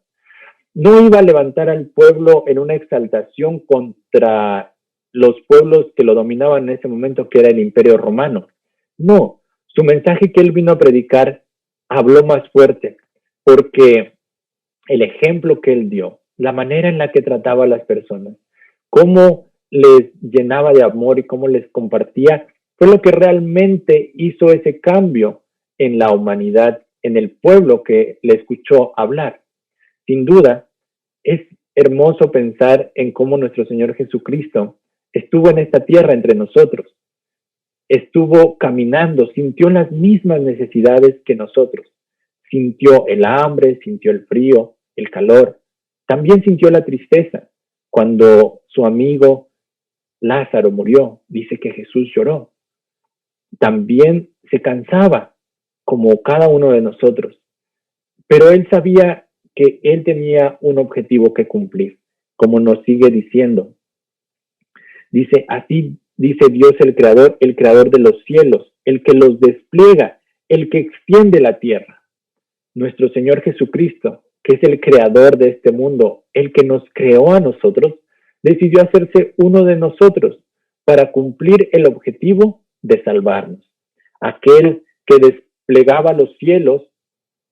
No iba a levantar al pueblo en una exaltación contra los pueblos que lo dominaban en ese momento, que era el Imperio Romano. No, su mensaje que él vino a predicar habló más fuerte, porque el ejemplo que él dio, la manera en la que trataba a las personas, cómo les llenaba de amor y cómo les compartía, fue lo que realmente hizo ese cambio en la humanidad, en el pueblo que le escuchó hablar. Sin duda, es hermoso pensar en cómo nuestro Señor Jesucristo estuvo en esta tierra entre nosotros, estuvo caminando, sintió las mismas necesidades que nosotros, sintió el hambre, sintió el frío, el calor, también sintió la tristeza. Cuando su amigo Lázaro murió, dice que Jesús lloró. También se cansaba, como cada uno de nosotros, pero él sabía que él tenía un objetivo que cumplir, como nos sigue diciendo. Dice, así dice Dios el creador de los cielos, el que los despliega, el que extiende la tierra. Nuestro Señor Jesucristo, que es el creador de este mundo, el que nos creó a nosotros, decidió hacerse uno de nosotros para cumplir el objetivo de salvarnos. Aquel que desplegaba los cielos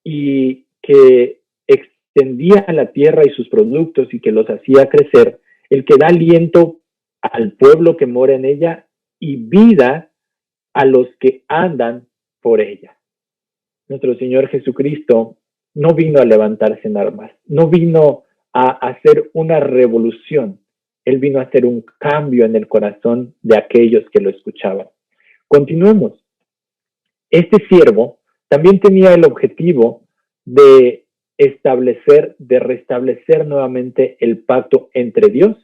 y que extendía la tierra y sus productos y que los hacía crecer, el que da aliento al pueblo que mora en ella y vida a los que andan por ella. Nuestro Señor Jesucristo no vino a levantarse en armas, no vino a hacer una revolución, Él vino a hacer un cambio en el corazón de aquellos que lo escuchaban. Continuemos. Este siervo también tenía el objetivo de restablecer nuevamente el pacto entre Dios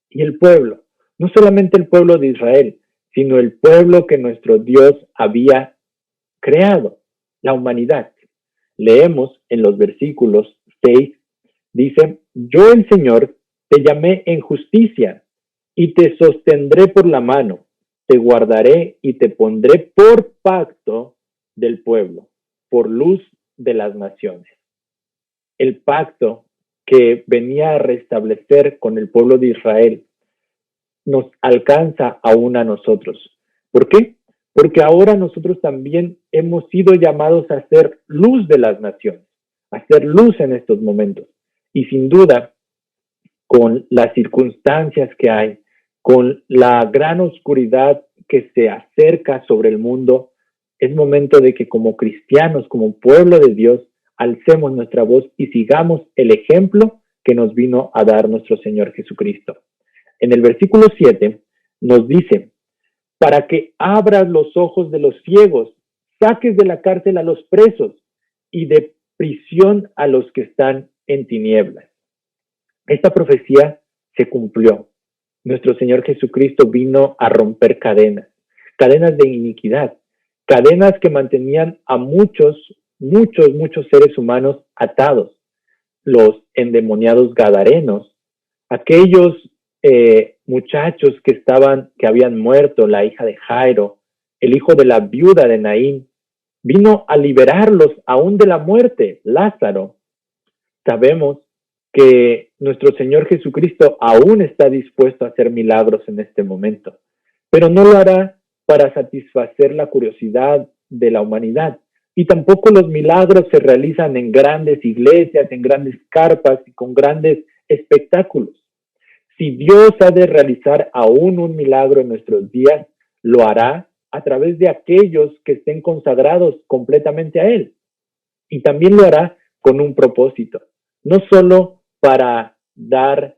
y el pueblo. No solamente el pueblo de Israel, sino el pueblo que nuestro Dios había creado, la humanidad. Leemos en los versículos 6, dice, yo el Señor te llamé en justicia y te sostendré por la mano, te guardaré y te pondré por pacto del pueblo, por luz de las naciones. El pacto que venía a restablecer con el pueblo de Israel nos alcanza aún a nosotros. ¿Por qué? Porque ahora nosotros también hemos sido llamados a ser luz de las naciones, a ser luz en estos momentos. Y sin duda, con las circunstancias que hay, con la gran oscuridad que se acerca sobre el mundo, es momento de que como cristianos, como pueblo de Dios, alcemos nuestra voz y sigamos el ejemplo que nos vino a dar nuestro Señor Jesucristo. En el versículo 7 nos dice, para que abras los ojos de los ciegos, saques de la cárcel a los presos y de prisión a los que están en tinieblas. Esta profecía se cumplió. Nuestro Señor Jesucristo vino a romper cadenas de iniquidad, cadenas que mantenían a muchos seres humanos atados. Los endemoniados gadarenos, aquellos muchachos que habían muerto, la hija de Jairo, el hijo de la viuda de Naín, vino a liberarlos aún de la muerte, Lázaro. Sabemos que nuestro Señor Jesucristo aún está dispuesto a hacer milagros en este momento, pero no lo hará para satisfacer la curiosidad de la humanidad. Y tampoco los milagros se realizan en grandes iglesias, en grandes carpas y con grandes espectáculos. Si Dios ha de realizar aún un milagro en nuestros días, lo hará a través de aquellos que estén consagrados completamente a Él. Y también lo hará con un propósito, no solo para dar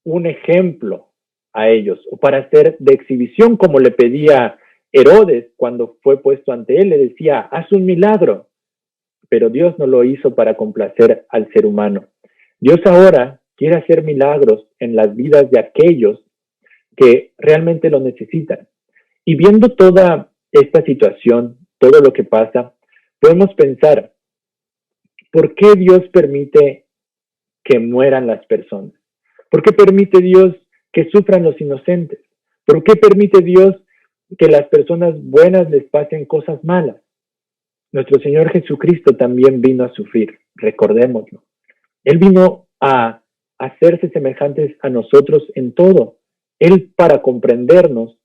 un ejemplo a ellos o para hacer de exhibición como le pedía Herodes cuando fue puesto ante él, le decía, haz un milagro. Pero Dios no lo hizo para complacer al ser humano. Dios ahora quiere hacer milagros en las vidas de aquellos que realmente lo necesitan. Y viendo toda esta situación, todo lo que pasa, podemos pensar, ¿por qué Dios permite que mueran las personas? ¿Por qué permite Dios que sufran los inocentes? ¿Por qué permite Dios que las personas buenas les pasen cosas malas. Nuestro Señor Jesucristo también vino a sufrir, recordémoslo. Él vino a hacerse semejantes a nosotros en todo. Él, para comprendernos,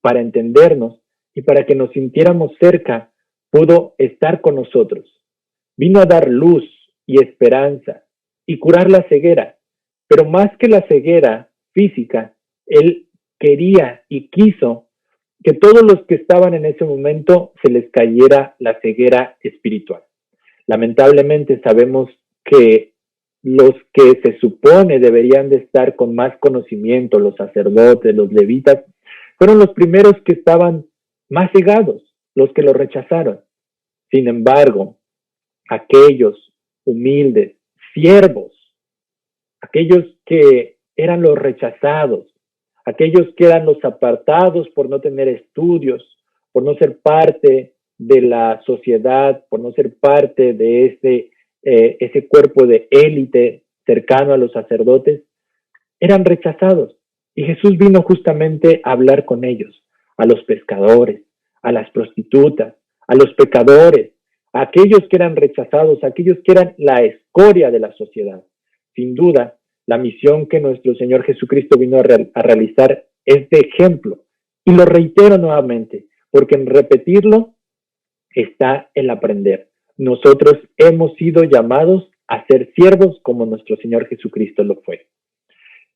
para entendernos y para que nos sintiéramos cerca, pudo estar con nosotros. Vino a dar luz y esperanza y curar la ceguera. Pero más que la ceguera física, Él quería y quiso que todos los que estaban en ese momento se les cayera la ceguera espiritual. Lamentablemente sabemos que los que se supone deberían de estar con más conocimiento, los sacerdotes, los levitas, fueron los primeros que estaban más cegados, los que lo rechazaron. Sin embargo, aquellos humildes, siervos, aquellos que eran los rechazados, aquellos que eran los apartados por no tener estudios, por no ser parte de la sociedad, por no ser parte de ese cuerpo de élite cercano a los sacerdotes, eran rechazados. Y Jesús vino justamente a hablar con ellos, a los pescadores, a las prostitutas, a los pecadores, a aquellos que eran rechazados, a aquellos que eran la escoria de la sociedad. Sin duda, la misión que nuestro Señor Jesucristo vino a realizar es de ejemplo. Y lo reitero nuevamente, porque en repetirlo está el aprender. Nosotros hemos sido llamados a ser siervos como nuestro Señor Jesucristo lo fue.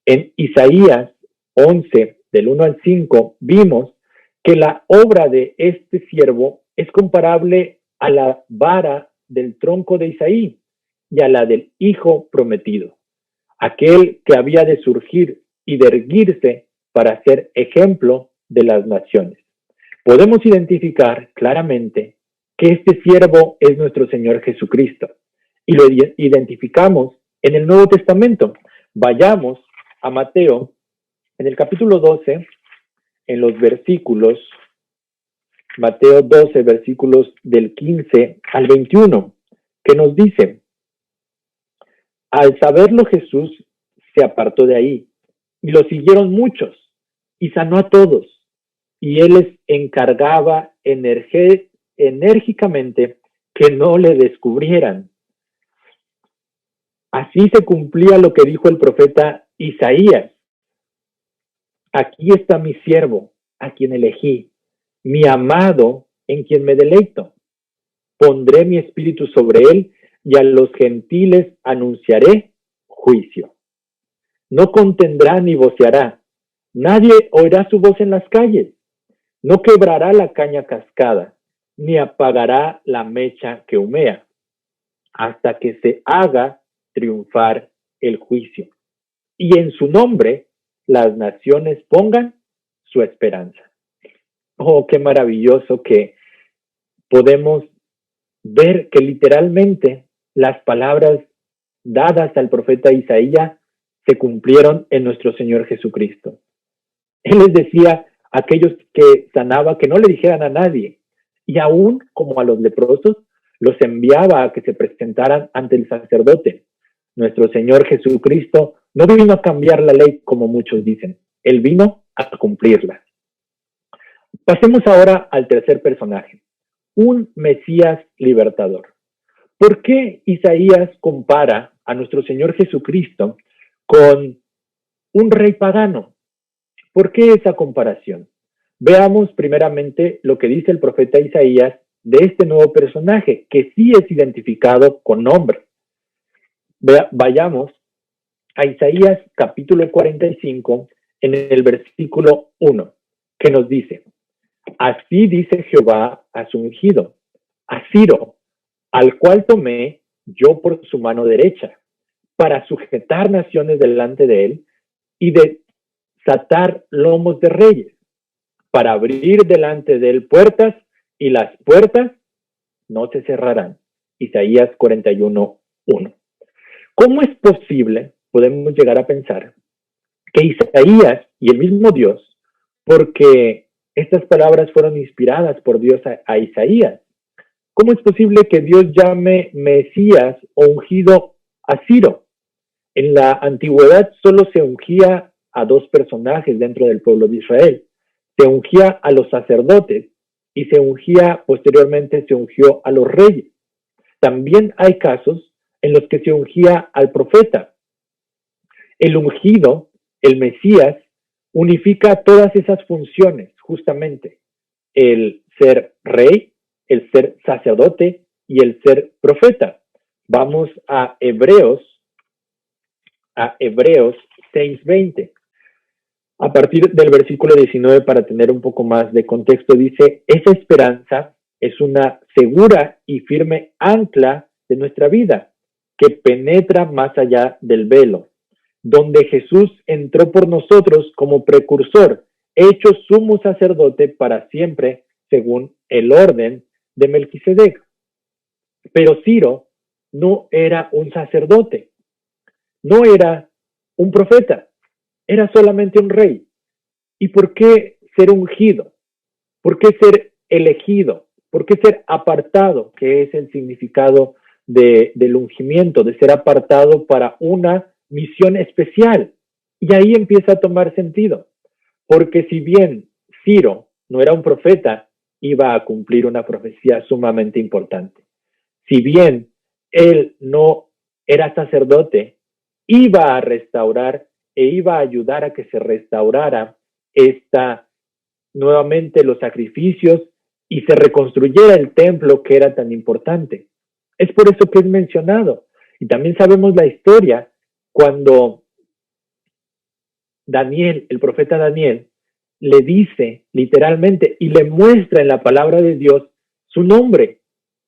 En Isaías 11, del 1 al 5, vimos que la obra de este siervo es comparable a la vara del tronco de Isaí y a la del hijo prometido, aquel que había de surgir y de erguirse para ser ejemplo de las naciones. Podemos identificar claramente que este siervo es nuestro Señor Jesucristo y lo identificamos en el Nuevo Testamento. Vayamos a Mateo, en el capítulo 12, en los versículos, Mateo 12, versículos del 15 al 21, que nos dice: al saberlo Jesús se apartó de ahí, y lo siguieron muchos, y sanó a todos, y él les encargaba enérgicamente que no le descubrieran. Así se cumplía lo que dijo el profeta Isaías: aquí está mi siervo, a quien elegí, mi amado, en quien me deleito. Pondré mi espíritu sobre él, y a los gentiles anunciaré juicio. No contendrá ni voceará, nadie oirá su voz en las calles. No quebrará la caña cascada, ni apagará la mecha que humea, hasta que se haga triunfar el juicio. Y en su nombre las naciones pongan su esperanza. Oh, qué maravilloso que podemos ver que literalmente las palabras dadas al profeta Isaías se cumplieron en nuestro Señor Jesucristo. Él les decía a aquellos que sanaba que no le dijeran a nadie, y aún como a los leprosos, los enviaba a que se presentaran ante el sacerdote. Nuestro Señor Jesucristo no vino a cambiar la ley como muchos dicen, Él vino a cumplirla. Pasemos ahora al tercer personaje, un Mesías libertador. ¿Por qué Isaías compara a nuestro Señor Jesucristo con un rey pagano? ¿Por qué esa comparación? Veamos primeramente lo que dice el profeta Isaías de este nuevo personaje, que sí es identificado con nombre. Vayamos a Isaías capítulo 45, en el versículo 1, que nos dice: así dice Jehová a su ungido, a Ciro, al cual tomé yo por su mano derecha, para sujetar naciones delante de él y desatar lomos de reyes, para abrir delante de él puertas, y las puertas no se cerrarán. Isaías 41, 1. ¿Cómo es posible, podemos llegar a pensar, que Isaías y el mismo Dios, porque estas palabras fueron inspiradas por Dios a Isaías, ¿cómo es posible que Dios llame Mesías o ungido a Ciro? En la antigüedad solo se ungía a dos personajes dentro del pueblo de Israel: se ungía a los sacerdotes y posteriormente se ungió a los reyes. También hay casos en los que se ungía al profeta. El ungido, el Mesías, unifica todas esas funciones, justamente, el ser rey, el ser sacerdote y el ser profeta. Vamos a Hebreos 6:20. A partir del versículo 19, para tener un poco más de contexto, dice: esa esperanza es una segura y firme ancla de nuestra vida, que penetra más allá del velo, donde Jesús entró por nosotros como precursor, hecho sumo sacerdote para siempre, según el orden de Melquisedec. Pero Ciro no era un sacerdote, no era un profeta, era solamente un rey. ¿Y por qué ser ungido? ¿Por qué ser elegido? ¿Por qué ser apartado? Que es el significado del ungimiento, de ser apartado para una misión especial. Y ahí empieza a tomar sentido. Porque si bien Ciro no era un profeta, iba a cumplir una profecía sumamente importante. Si bien él no era sacerdote, iba a restaurar e iba a ayudar a que se restaurara nuevamente los sacrificios y se reconstruyera el templo que era tan importante. Es por eso que es mencionado. Y también sabemos la historia cuando Daniel, el profeta Daniel, le dice literalmente y le muestra en la palabra de Dios su nombre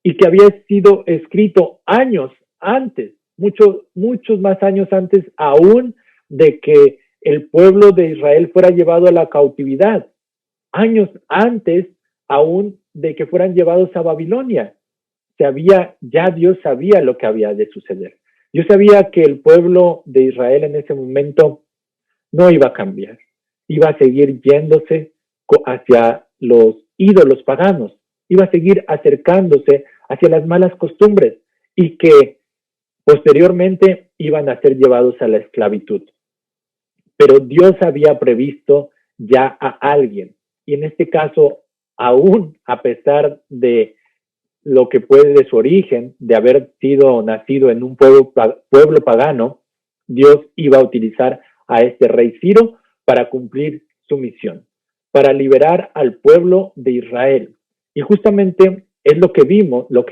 y que había sido escrito años antes, muchos más años antes aún de que el pueblo de Israel fuera llevado a la cautividad, años antes aún de que fueran llevados a Babilonia. Ya Dios sabía lo que había de suceder. Dios sabía que el pueblo de Israel en ese momento no iba a cambiar, iba a seguir yéndose hacia los ídolos paganos, iba a seguir acercándose hacia las malas costumbres y que posteriormente iban a ser llevados a la esclavitud. Pero Dios había previsto ya a alguien, y en este caso, aún a pesar de lo que puede de su origen, de haber sido nacido en un pueblo pagano, Dios iba a utilizar a este rey Ciro para cumplir su misión, para liberar al pueblo de Israel. Y justamente es lo que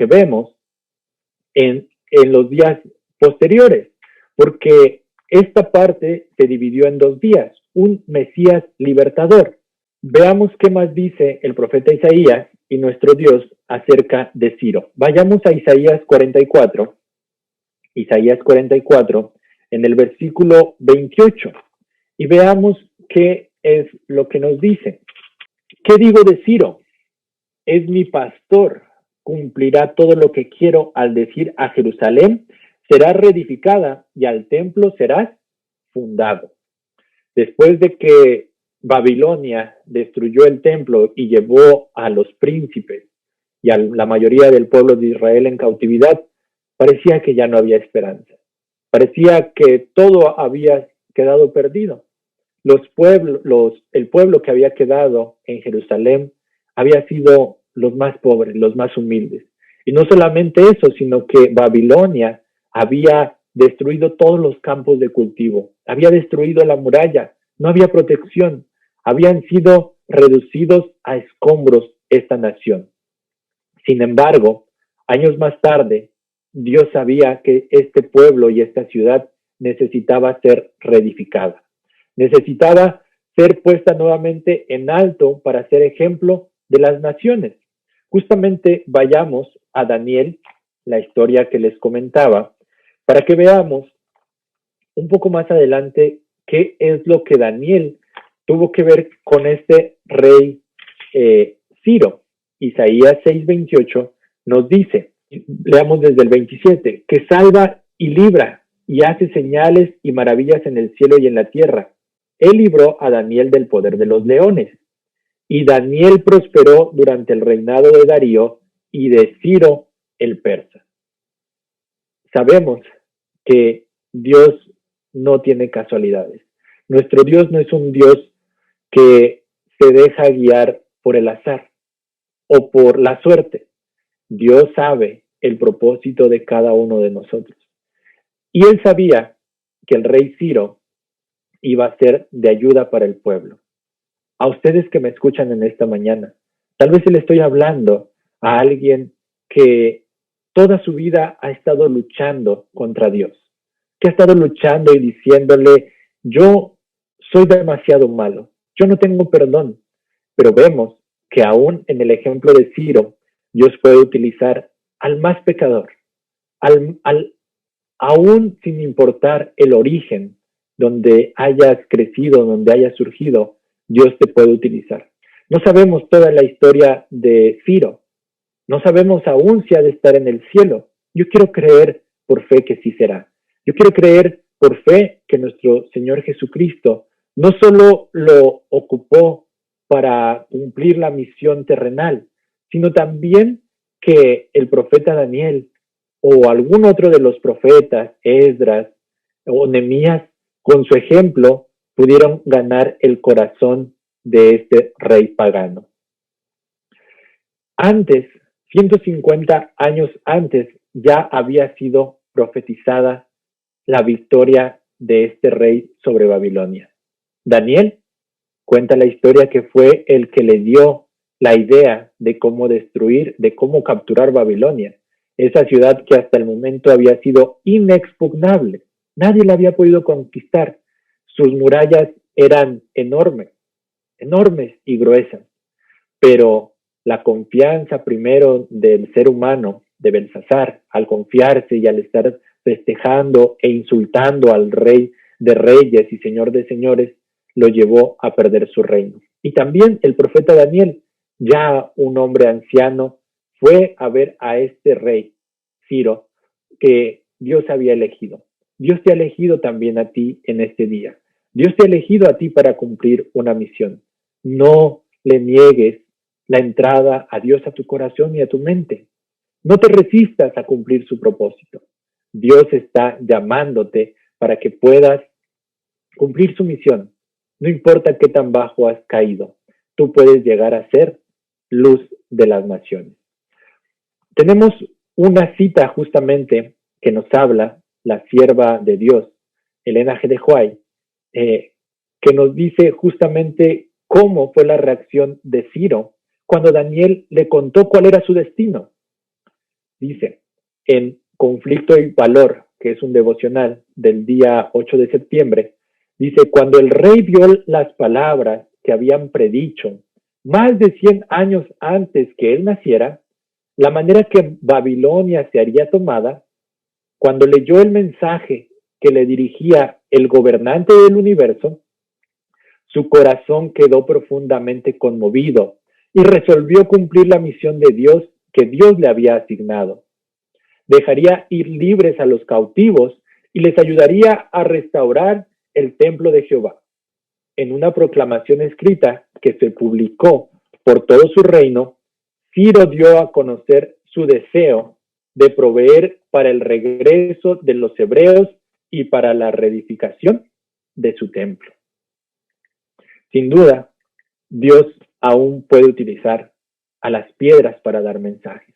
vemos en los días posteriores, porque esta parte se dividió en 2 días, un Mesías libertador. Veamos qué más dice el profeta Isaías y nuestro Dios acerca de Ciro. Vayamos a Isaías 44, en el versículo 28, y veamos qué es lo que nos dice. ¿Qué digo de Ciro? Es mi pastor, cumplirá todo lo que quiero al decir a Jerusalén, será reedificada y al templo serás fundado. Después de que Babilonia destruyó el templo y llevó a los príncipes y a la mayoría del pueblo de Israel en cautividad, parecía que ya no había esperanza. Parecía que todo había quedado perdido. El pueblo que había quedado en Jerusalén había sido los más pobres, los más humildes. Y no solamente eso, sino que Babilonia había destruido todos los campos de cultivo, había destruido la muralla, no había protección, habían sido reducidos a escombros esta nación. Sin embargo, años más tarde, Dios sabía que este pueblo y esta ciudad necesitaba ser reedificada, necesitaba ser puesta nuevamente en alto para ser ejemplo de las naciones. Justamente vayamos a Daniel, la historia que les comentaba, para que veamos un poco más adelante qué es lo que Daniel tuvo que ver con este rey Ciro. Isaías 6:28 nos dice, leamos desde el 27, que salva y libra y hace señales y maravillas en el cielo y en la tierra. Él libró a Daniel del poder de los leones. Y Daniel prosperó durante el reinado de Darío y de Ciro el persa. Sabemos que Dios no tiene casualidades. Nuestro Dios no es un Dios que se deja guiar por el azar o por la suerte. Dios sabe el propósito de cada uno de nosotros. Y él sabía que el rey Ciro iba a ser de ayuda para el pueblo. A ustedes que me escuchan en esta mañana, tal vez le estoy hablando a alguien que toda su vida ha estado luchando contra Dios, que ha estado luchando y diciéndole, yo soy demasiado malo, yo no tengo perdón. Pero vemos que aún en el ejemplo de Ciro, Dios puede utilizar al más pecador, aún sin importar el origen donde hayas crecido, donde hayas surgido, Dios te puede utilizar. No sabemos toda la historia de Ciro, no sabemos aún si ha de estar en el cielo. Yo quiero creer por fe que sí será. Yo quiero creer por fe que nuestro Señor Jesucristo no solo lo ocupó para cumplir la misión terrenal, sino también que el profeta Daniel o algún otro de los profetas, Esdras o Nehemías, con su ejemplo, pudieron ganar el corazón de este rey pagano. Antes, 150 años antes, ya había sido profetizada la victoria de este rey sobre Babilonia. Daniel cuenta la historia que fue el que le dio la idea de cómo destruir, de cómo capturar Babilonia, esa ciudad que hasta el momento había sido inexpugnable. Nadie la había podido conquistar. Sus murallas eran enormes y gruesas, pero la confianza primero del ser humano, de Belsasar, al confiarse y al estar festejando e insultando al rey de reyes y señor de señores, lo llevó a perder su reino. Y también el profeta Daniel, ya un hombre anciano, fue a ver a este rey, Ciro, que Dios había elegido. Dios te ha elegido también a ti en este día. Dios te ha elegido a ti para cumplir una misión. No le niegues la entrada a Dios a tu corazón y a tu mente. No te resistas a cumplir su propósito. Dios está llamándote para que puedas cumplir su misión. No importa qué tan bajo has caído, tú puedes llegar a ser luz de las naciones. Tenemos una cita justamente que nos habla la sierva de Dios, Elena G. de White, que nos dice justamente cómo fue la reacción de Ciro cuando Daniel le contó cuál era su destino. Dice, en Conflicto y Valor, que es un devocional del día 8 de septiembre, dice, cuando el rey vio las palabras que habían predicho más de 100 años antes que él naciera, la manera que Babilonia se haría tomada, cuando leyó el mensaje que le dirigía el gobernante del universo, su corazón quedó profundamente conmovido y resolvió cumplir la misión de Dios que Dios le había asignado. Dejaría ir libres a los cautivos y les ayudaría a restaurar el templo de Jehová. En una proclamación escrita que se publicó por todo su reino, Ciro dio a conocer su deseo de proveer para el regreso de los hebreos y para la reedificación de su templo. Sin duda, Dios aún puede utilizar a las piedras para dar mensajes.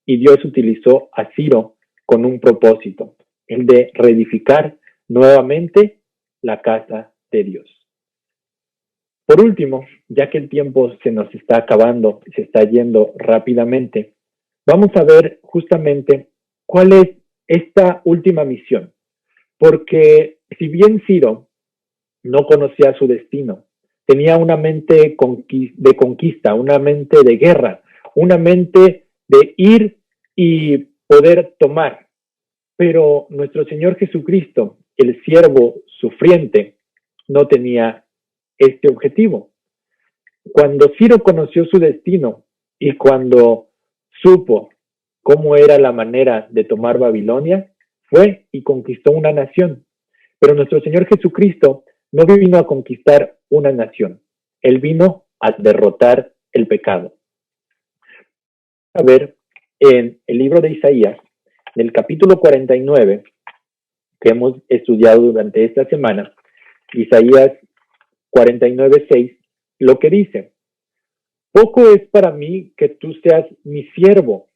Y Dios utilizó a Ciro con un propósito, el de reedificar nuevamente la casa de Dios. Por último, ya que el tiempo se nos está acabando, se está yendo rápidamente, vamos a ver justamente cuál es esta última misión. Porque si bien Ciro no conocía su destino, tenía una mente de conquista, una mente de guerra, una mente de ir y poder tomar. Pero nuestro Señor Jesucristo, el siervo sufriente, no tenía este objetivo. Cuando Ciro conoció su destino y cuando supo cómo era la manera de tomar Babilonia, fue y conquistó una nación. Pero nuestro Señor Jesucristo no vino a conquistar una nación. Él vino a derrotar el pecado. A ver, en el libro de Isaías, en el capítulo 49, que hemos estudiado durante esta semana, Isaías 49:6, lo que dice: poco es para mí que tú seas mi siervo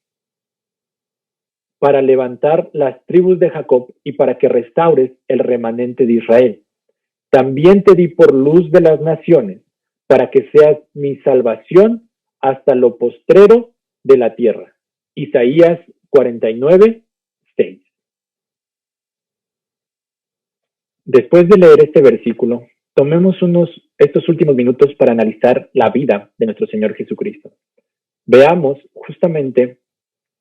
para levantar las tribus de Jacob y para que restaures el remanente de Israel. También te di por luz de las naciones, para que seas mi salvación hasta lo postrero de la tierra. Isaías 49, 6. Después de leer este versículo, tomemos estos últimos minutos para analizar la vida de nuestro Señor Jesucristo. Veamos justamente,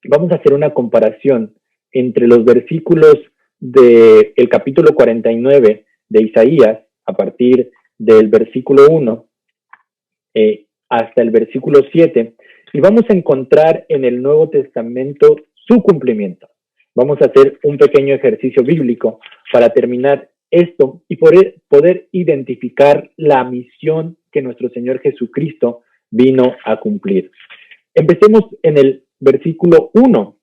vamos a hacer una comparación entre los versículos del capítulo 49 de Isaías, a partir del versículo 1 hasta el versículo 7, y vamos a encontrar en el Nuevo Testamento su cumplimiento. Vamos a hacer un pequeño ejercicio bíblico para terminar esto y poder identificar la misión que nuestro Señor Jesucristo vino a cumplir. Empecemos en el versículo 1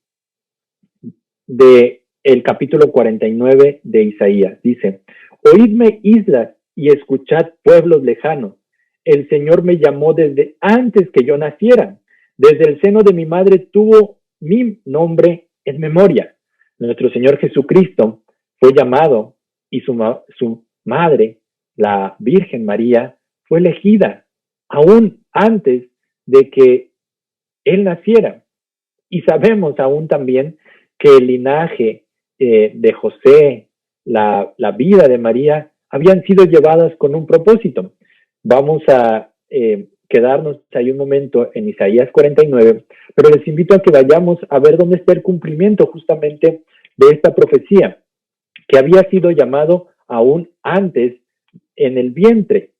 del capítulo 49 de Isaías. Dice: oídme, islas, y escuchad, pueblos lejanos. El Señor me llamó desde antes que yo naciera. Desde el seno de mi madre tuvo mi nombre en memoria. Nuestro Señor Jesucristo fue llamado y su madre, la Virgen María, fue elegida aún antes de que Él naciera. Y sabemos aún también que el linaje de José, la vida de María, habían sido llevadas con un propósito. Vamos a quedarnos ahí un momento en Isaías 49, pero les invito a que vayamos a ver dónde está el cumplimiento justamente de esta profecía, que había sido llamado aún antes en el vientre.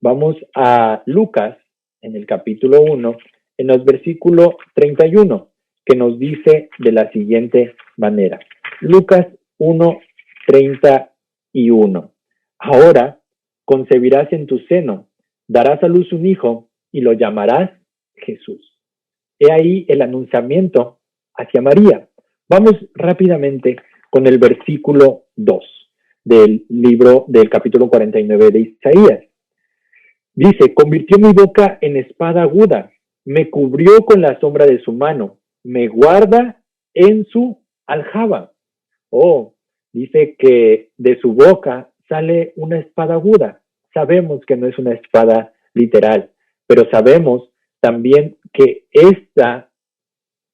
Vamos a Lucas, en el capítulo 1, en el versículo 31, que nos dice de la siguiente manera. Lucas 1, 31. Ahora concebirás en tu seno, darás a luz un hijo y lo llamarás Jesús. He ahí el anunciamiento hacia María. Vamos rápidamente con el versículo 2 del libro del capítulo 49 de Isaías. Dice: convirtió mi boca en espada aguda, me cubrió con la sombra de su mano, me guarda en su aljaba. Dice que de su boca sale una espada aguda. Sabemos que no es una espada literal, pero sabemos también que esta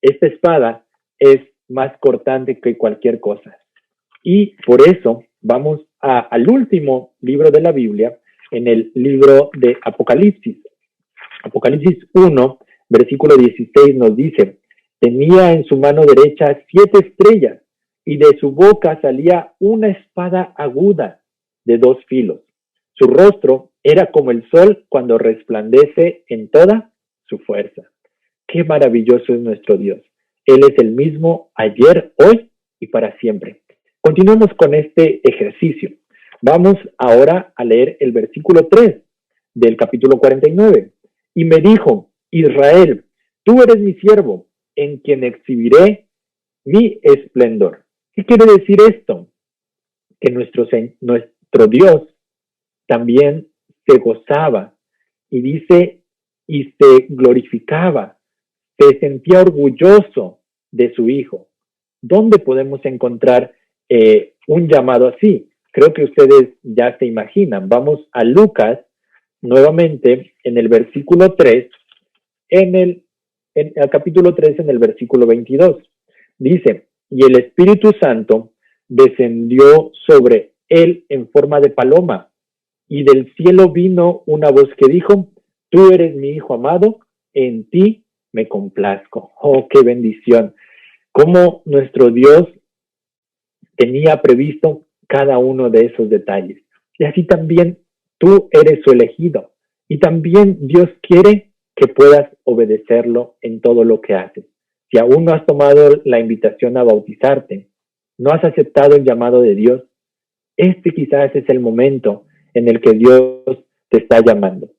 espada es más cortante que cualquier cosa. Y por eso vamos al último libro de la Biblia, en el libro de Apocalipsis. Apocalipsis 1, versículo 16 nos dice: tenía en su mano derecha 7 estrellas, y de su boca salía una espada aguda de 2 filos. Su rostro era como el sol cuando resplandece en toda su fuerza. Qué maravilloso es nuestro Dios. Él es el mismo ayer, hoy y para siempre. Continuemos con este ejercicio. Vamos ahora a leer el versículo 3 del capítulo 49. Y me dijo: Israel, tú eres mi siervo, en quien exhibiré mi esplendor. ¿Qué quiere decir esto? Que nuestro Dios también se gozaba, y dice, y se glorificaba, se sentía orgulloso de su Hijo. ¿Dónde podemos encontrar un llamado así? Creo que ustedes ya se imaginan. Vamos a Lucas, nuevamente, en el versículo 3, en el capítulo 3, en el versículo 22. Dice: y el Espíritu Santo descendió sobre él en forma de paloma, y del cielo vino una voz que dijo: tú eres mi Hijo amado, en ti me complazco. ¡Oh, qué bendición! Cómo nuestro Dios tenía previsto cada uno de esos detalles. Y así también tú eres su elegido. Y también Dios quiere que puedas obedecerlo en todo lo que haces. Si aún no has tomado la invitación a bautizarte, no has aceptado el llamado de Dios, este quizás es el momento en el que Dios te está llamando.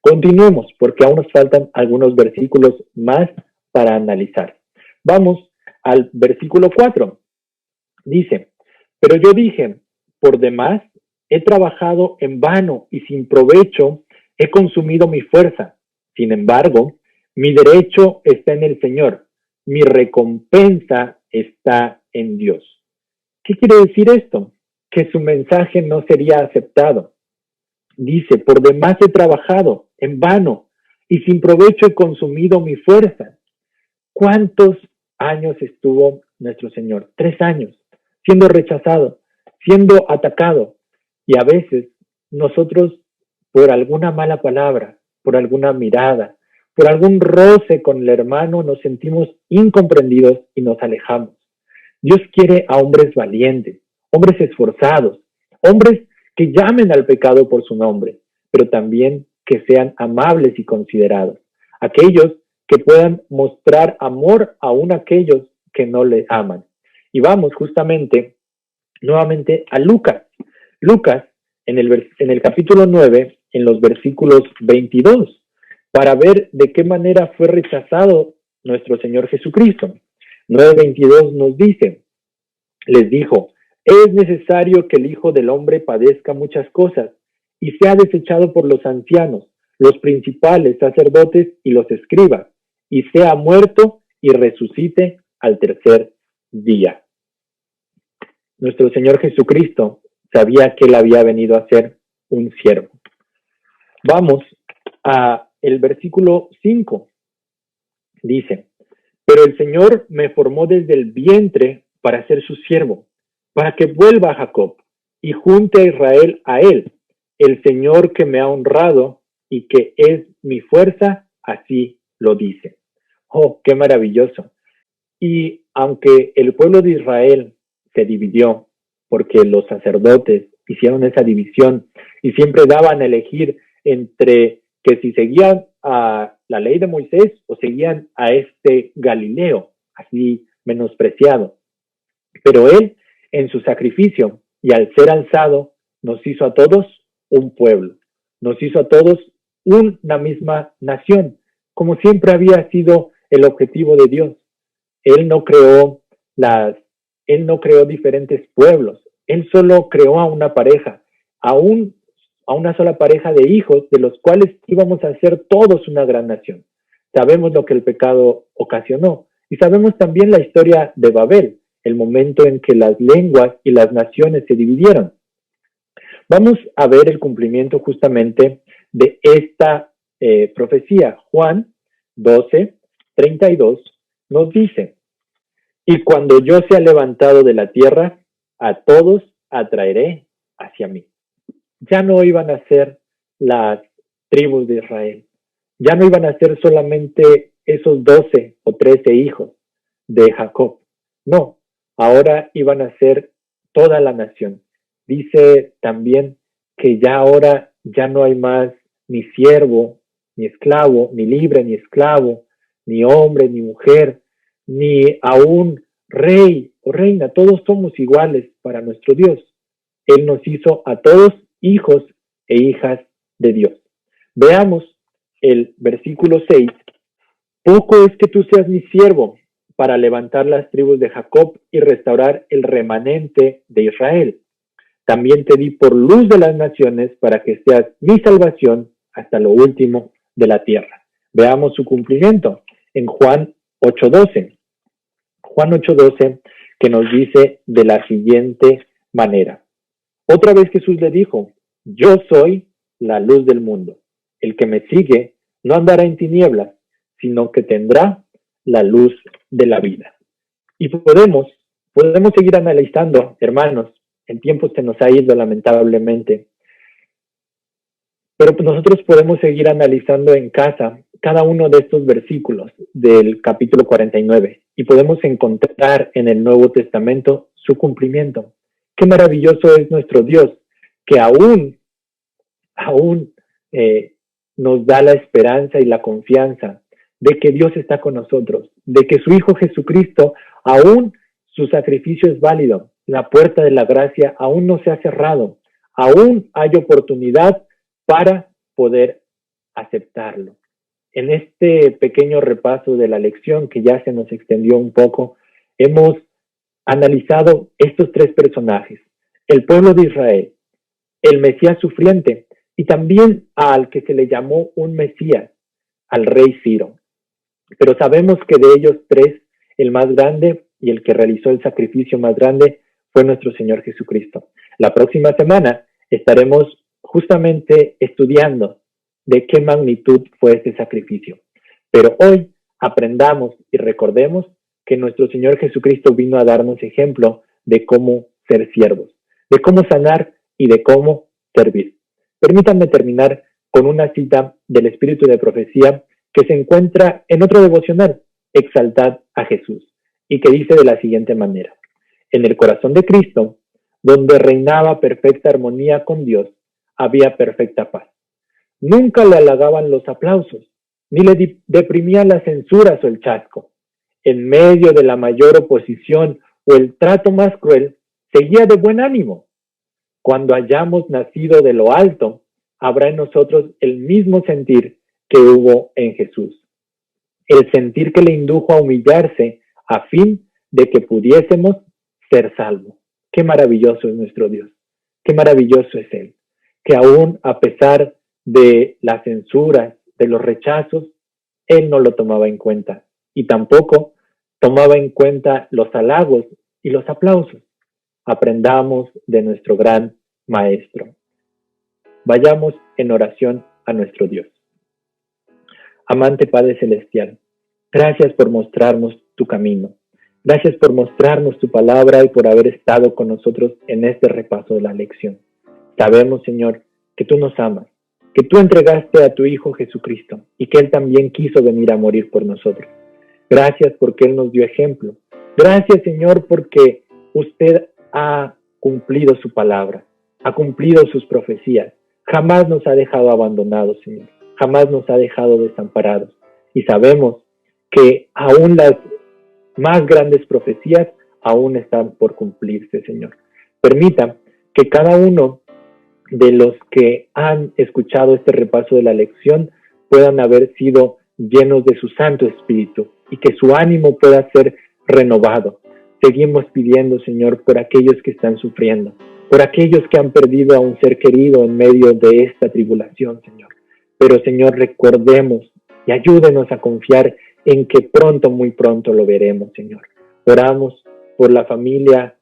Continuemos, porque aún nos faltan algunos versículos más para analizar. Vamos al versículo 4. Dice: pero yo dije, por demás, he trabajado en vano y sin provecho he consumido mi fuerza. Sin embargo, mi derecho está en el Señor, mi recompensa está en Dios. ¿Qué quiere decir esto? Que su mensaje no sería aceptado. Dice, por demás he trabajado en vano y sin provecho he consumido mi fuerza. ¿Cuántos años estuvo nuestro Señor? 3 años, siendo rechazado, siendo atacado. Y a veces nosotros, por alguna mala palabra, por alguna mirada, por algún roce con el hermano, nos sentimos incomprendidos y nos alejamos. Dios quiere a hombres valientes, hombres esforzados, hombres que llamen al pecado por su nombre, pero también que sean amables y considerados. Aquellos que puedan mostrar amor aún a aquellos que no le aman. Y vamos justamente, nuevamente, a Lucas. Lucas, en el capítulo 9, en los versículos 22, para ver de qué manera fue rechazado nuestro Señor Jesucristo. 9:22 nos dice, les dijo, es necesario que el Hijo del Hombre padezca muchas cosas y sea desechado por los ancianos, los principales sacerdotes y los escribas, y sea muerto y resucite al tercer día. Nuestro Señor Jesucristo sabía que Él había venido a ser un siervo. Vamos a el versículo 5. Dice, pero el Señor me formó desde el vientre para ser su siervo, para que vuelva a Jacob y junte a Israel a él, el Señor que me ha honrado y que es mi fuerza, así lo dice. Oh, qué maravilloso. Y aunque el pueblo de Israel se dividió, porque los sacerdotes hicieron esa división y siempre daban a elegir entre que si seguían a la ley de Moisés o seguían a este Galileo, así menospreciado. Pero él, en su sacrificio y al ser alzado, nos hizo a todos un pueblo, nos hizo a todos una misma nación, como siempre había sido el objetivo de Dios. Él no creó diferentes pueblos, él solo creó a una pareja, a una sola pareja de hijos, de los cuales íbamos a ser todos una gran nación. Sabemos lo que el pecado ocasionó y sabemos también la historia de Babel, el momento en que las lenguas y las naciones se dividieron. Vamos a ver el cumplimiento justamente de esta profecía. Juan 12:32 nos dice, y cuando yo sea levantado de la tierra, a todos atraeré hacia mí. Ya no iban a ser las tribus de Israel, ya no iban a ser solamente esos 12 o 13 hijos de Jacob, no, ahora iban a ser toda la nación. Dice también que ya ahora ya no hay más ni siervo, ni esclavo, ni libre, ni esclavo, ni hombre, ni mujer, ni aún rey o reina, todos somos iguales para nuestro Dios. Él nos hizo a todos hijos e hijas de Dios. Veamos el versículo 6. Poco es que tú seas mi siervo para levantar las tribus de Jacob y restaurar el remanente de Israel. También te di por luz de las naciones para que seas mi salvación hasta lo último de la tierra. Veamos su cumplimiento en Juan 8:12. Juan 8:12, que nos dice de la siguiente manera. Otra vez Jesús le dijo, yo soy la luz del mundo. El que me sigue no andará en tinieblas, sino que tendrá la luz de la vida. Y podemos seguir analizando, hermanos, el tiempo se nos ha ido lamentablemente, pero nosotros podemos seguir analizando en casa cada uno de estos versículos del capítulo 49 y podemos encontrar en el Nuevo Testamento su cumplimiento. Qué maravilloso es nuestro Dios, que aún nos da la esperanza y la confianza de que Dios está con nosotros, de que su Hijo Jesucristo, aún su sacrificio es válido, la puerta de la gracia aún no se ha cerrado, aún hay oportunidad para poder aceptarlo. En este pequeño repaso de la lección, que ya se nos extendió un poco, hemos analizado estos 3 personajes: el pueblo de Israel, el Mesías sufriente y también al que se le llamó un Mesías, al rey Ciro. Pero sabemos que de ellos tres, el más grande y el que realizó el sacrificio más grande fue nuestro Señor Jesucristo. La próxima semana estaremos justamente estudiando de qué magnitud fue este sacrificio. Pero hoy aprendamos y recordemos que nuestro Señor Jesucristo vino a darnos ejemplo de cómo ser siervos, de cómo sanar y de cómo servir. Permítanme terminar con una cita del Espíritu de Profecía que se encuentra en otro devocional, Exaltad a Jesús, y que dice de la siguiente manera: en el corazón de Cristo, donde reinaba perfecta armonía con Dios, había perfecta paz. Nunca le halagaban los aplausos, ni le deprimían las censuras o el chasco. En medio de la mayor oposición o el trato más cruel, seguía de buen ánimo. Cuando hayamos nacido de lo alto, habrá en nosotros el mismo sentir que hubo en Jesús. El sentir que le indujo a humillarse a fin de que pudiésemos ser salvos. Qué maravilloso es nuestro Dios. Qué maravilloso es Él. Que aún a pesar de las censuras, de los rechazos, Él no lo tomaba en cuenta. Y tampoco tomaba en cuenta los halagos y los aplausos. Aprendamos de nuestro gran Maestro. Vayamos en oración a nuestro Dios. Amante Padre Celestial, gracias por mostrarnos tu camino. Gracias por mostrarnos tu palabra y por haber estado con nosotros en este repaso de la lección. Sabemos, Señor, que tú nos amas, que tú entregaste a tu Hijo Jesucristo y que Él también quiso venir a morir por nosotros. Gracias porque Él nos dio ejemplo. Gracias, Señor, porque usted ha cumplido su palabra, ha cumplido sus profecías. Jamás nos ha dejado abandonados, Señor. Jamás nos ha dejado desamparados. Y sabemos que aún las más grandes profecías aún están por cumplirse, Señor. Permita que cada uno de los que han escuchado este repaso de la lección puedan haber sido llenos de su Santo Espíritu y que su ánimo pueda ser renovado. Seguimos pidiendo, Señor, por aquellos que están sufriendo, por aquellos que han perdido a un ser querido en medio de esta tribulación, Señor. Pero, Señor, recordemos y ayúdenos a confiar en que pronto, muy pronto lo veremos, Señor. Oramos por la familia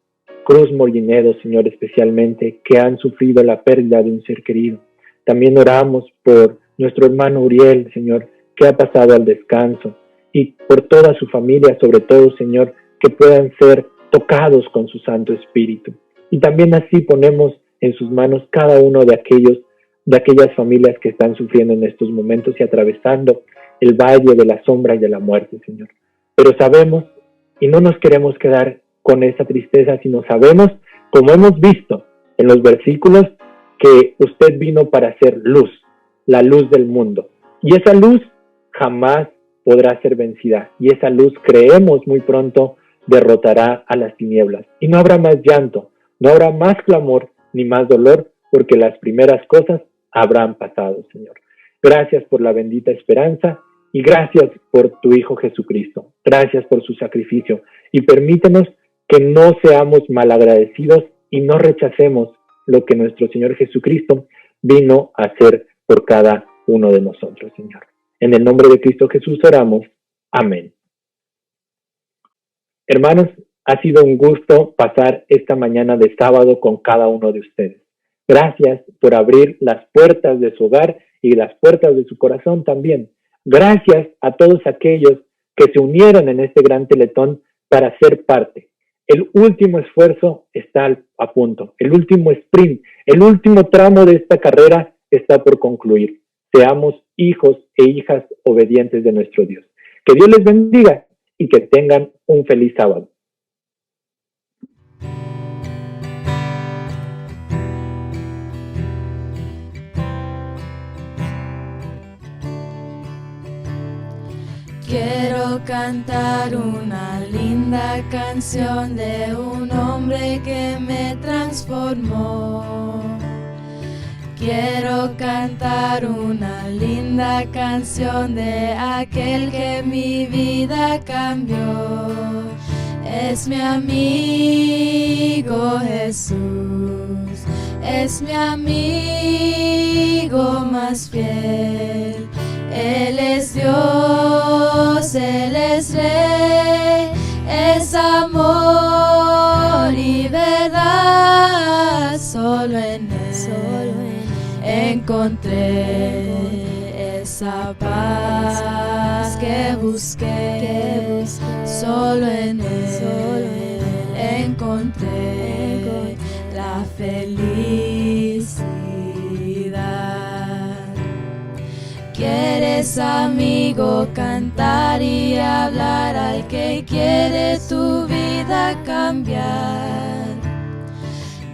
Cruz Molinedo, Señor, especialmente, que han sufrido la pérdida de un ser querido. También oramos por nuestro hermano Uriel, Señor, que ha pasado al descanso, y por toda su familia, sobre todo, Señor, que puedan ser tocados con su Santo Espíritu. Y también así ponemos en sus manos cada uno de aquellas familias que están sufriendo en estos momentos y atravesando el valle de la sombra y de la muerte, Señor. Pero sabemos, y no nos queremos quedar con esa tristeza, sino sabemos, como hemos visto en los versículos, que usted vino para ser luz, la luz del mundo. Y esa luz jamás podrá ser vencida. Y esa luz, creemos, muy pronto derrotará a las tinieblas. Y no habrá más llanto, no habrá más clamor, ni más dolor, porque las primeras cosas habrán pasado, Señor. Gracias por la bendita esperanza y gracias por tu Hijo Jesucristo. Gracias por su sacrificio y permítenos que no seamos malagradecidos y no rechacemos lo que nuestro Señor Jesucristo vino a hacer por cada uno de nosotros, Señor. En el nombre de Cristo Jesús oramos. Amén. Hermanos, ha sido un gusto pasar esta mañana de sábado con cada uno de ustedes. Gracias por abrir las puertas de su hogar y las puertas de su corazón también. Gracias a todos aquellos que se unieron en este gran teletón para ser parte. El último esfuerzo está a punto. El último sprint, el último tramo de esta carrera está por concluir. Seamos hijos e hijas obedientes de nuestro Dios. Que Dios les bendiga y que tengan un feliz sábado. Quiero cantar una linda canción de un hombre que me transformó. Quiero cantar una linda canción de aquel que mi vida cambió. Es mi amigo Jesús, es mi amigo más fiel. Él es Dios, Él es Rey, es amor y verdad. Solo en Él encontré esa paz que busqué. Solo en Él encontré la felicidad. ¿Quieres, amigo, cantar y hablar al que quiere tu vida cambiar?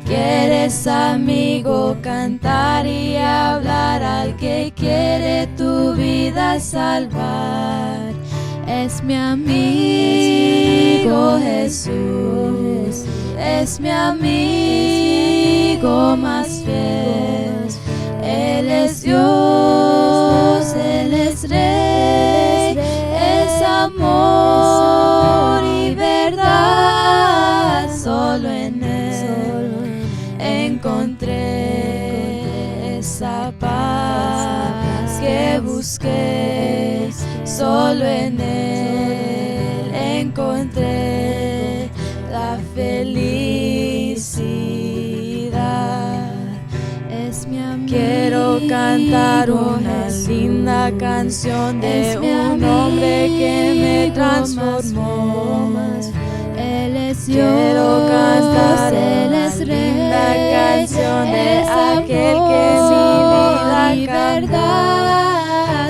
¿Quieres, amigo, cantar y hablar al que quiere tu vida salvar? Es mi amigo Jesús, es mi amigo más fiel. Él es Dios, Él es Rey, es amor y verdad. Solo en Él encontré esa paz que busqué. Solo en Él encontré la felicidad. Es mi amigo. Quiero cantar una linda canción de un hombre que me transformó. Él es Dios. Quiero cantar una linda canción de aquel que mi vida cambió.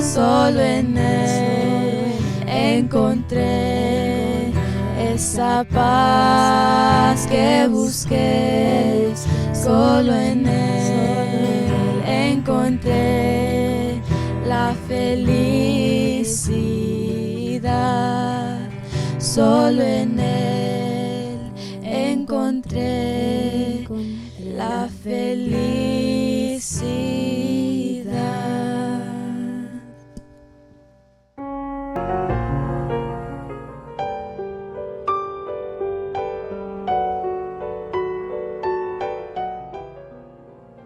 Solo en Él encontré esa paz que busqué. Solo en Él encontré la felicidad. Solo en Él encontré la felicidad.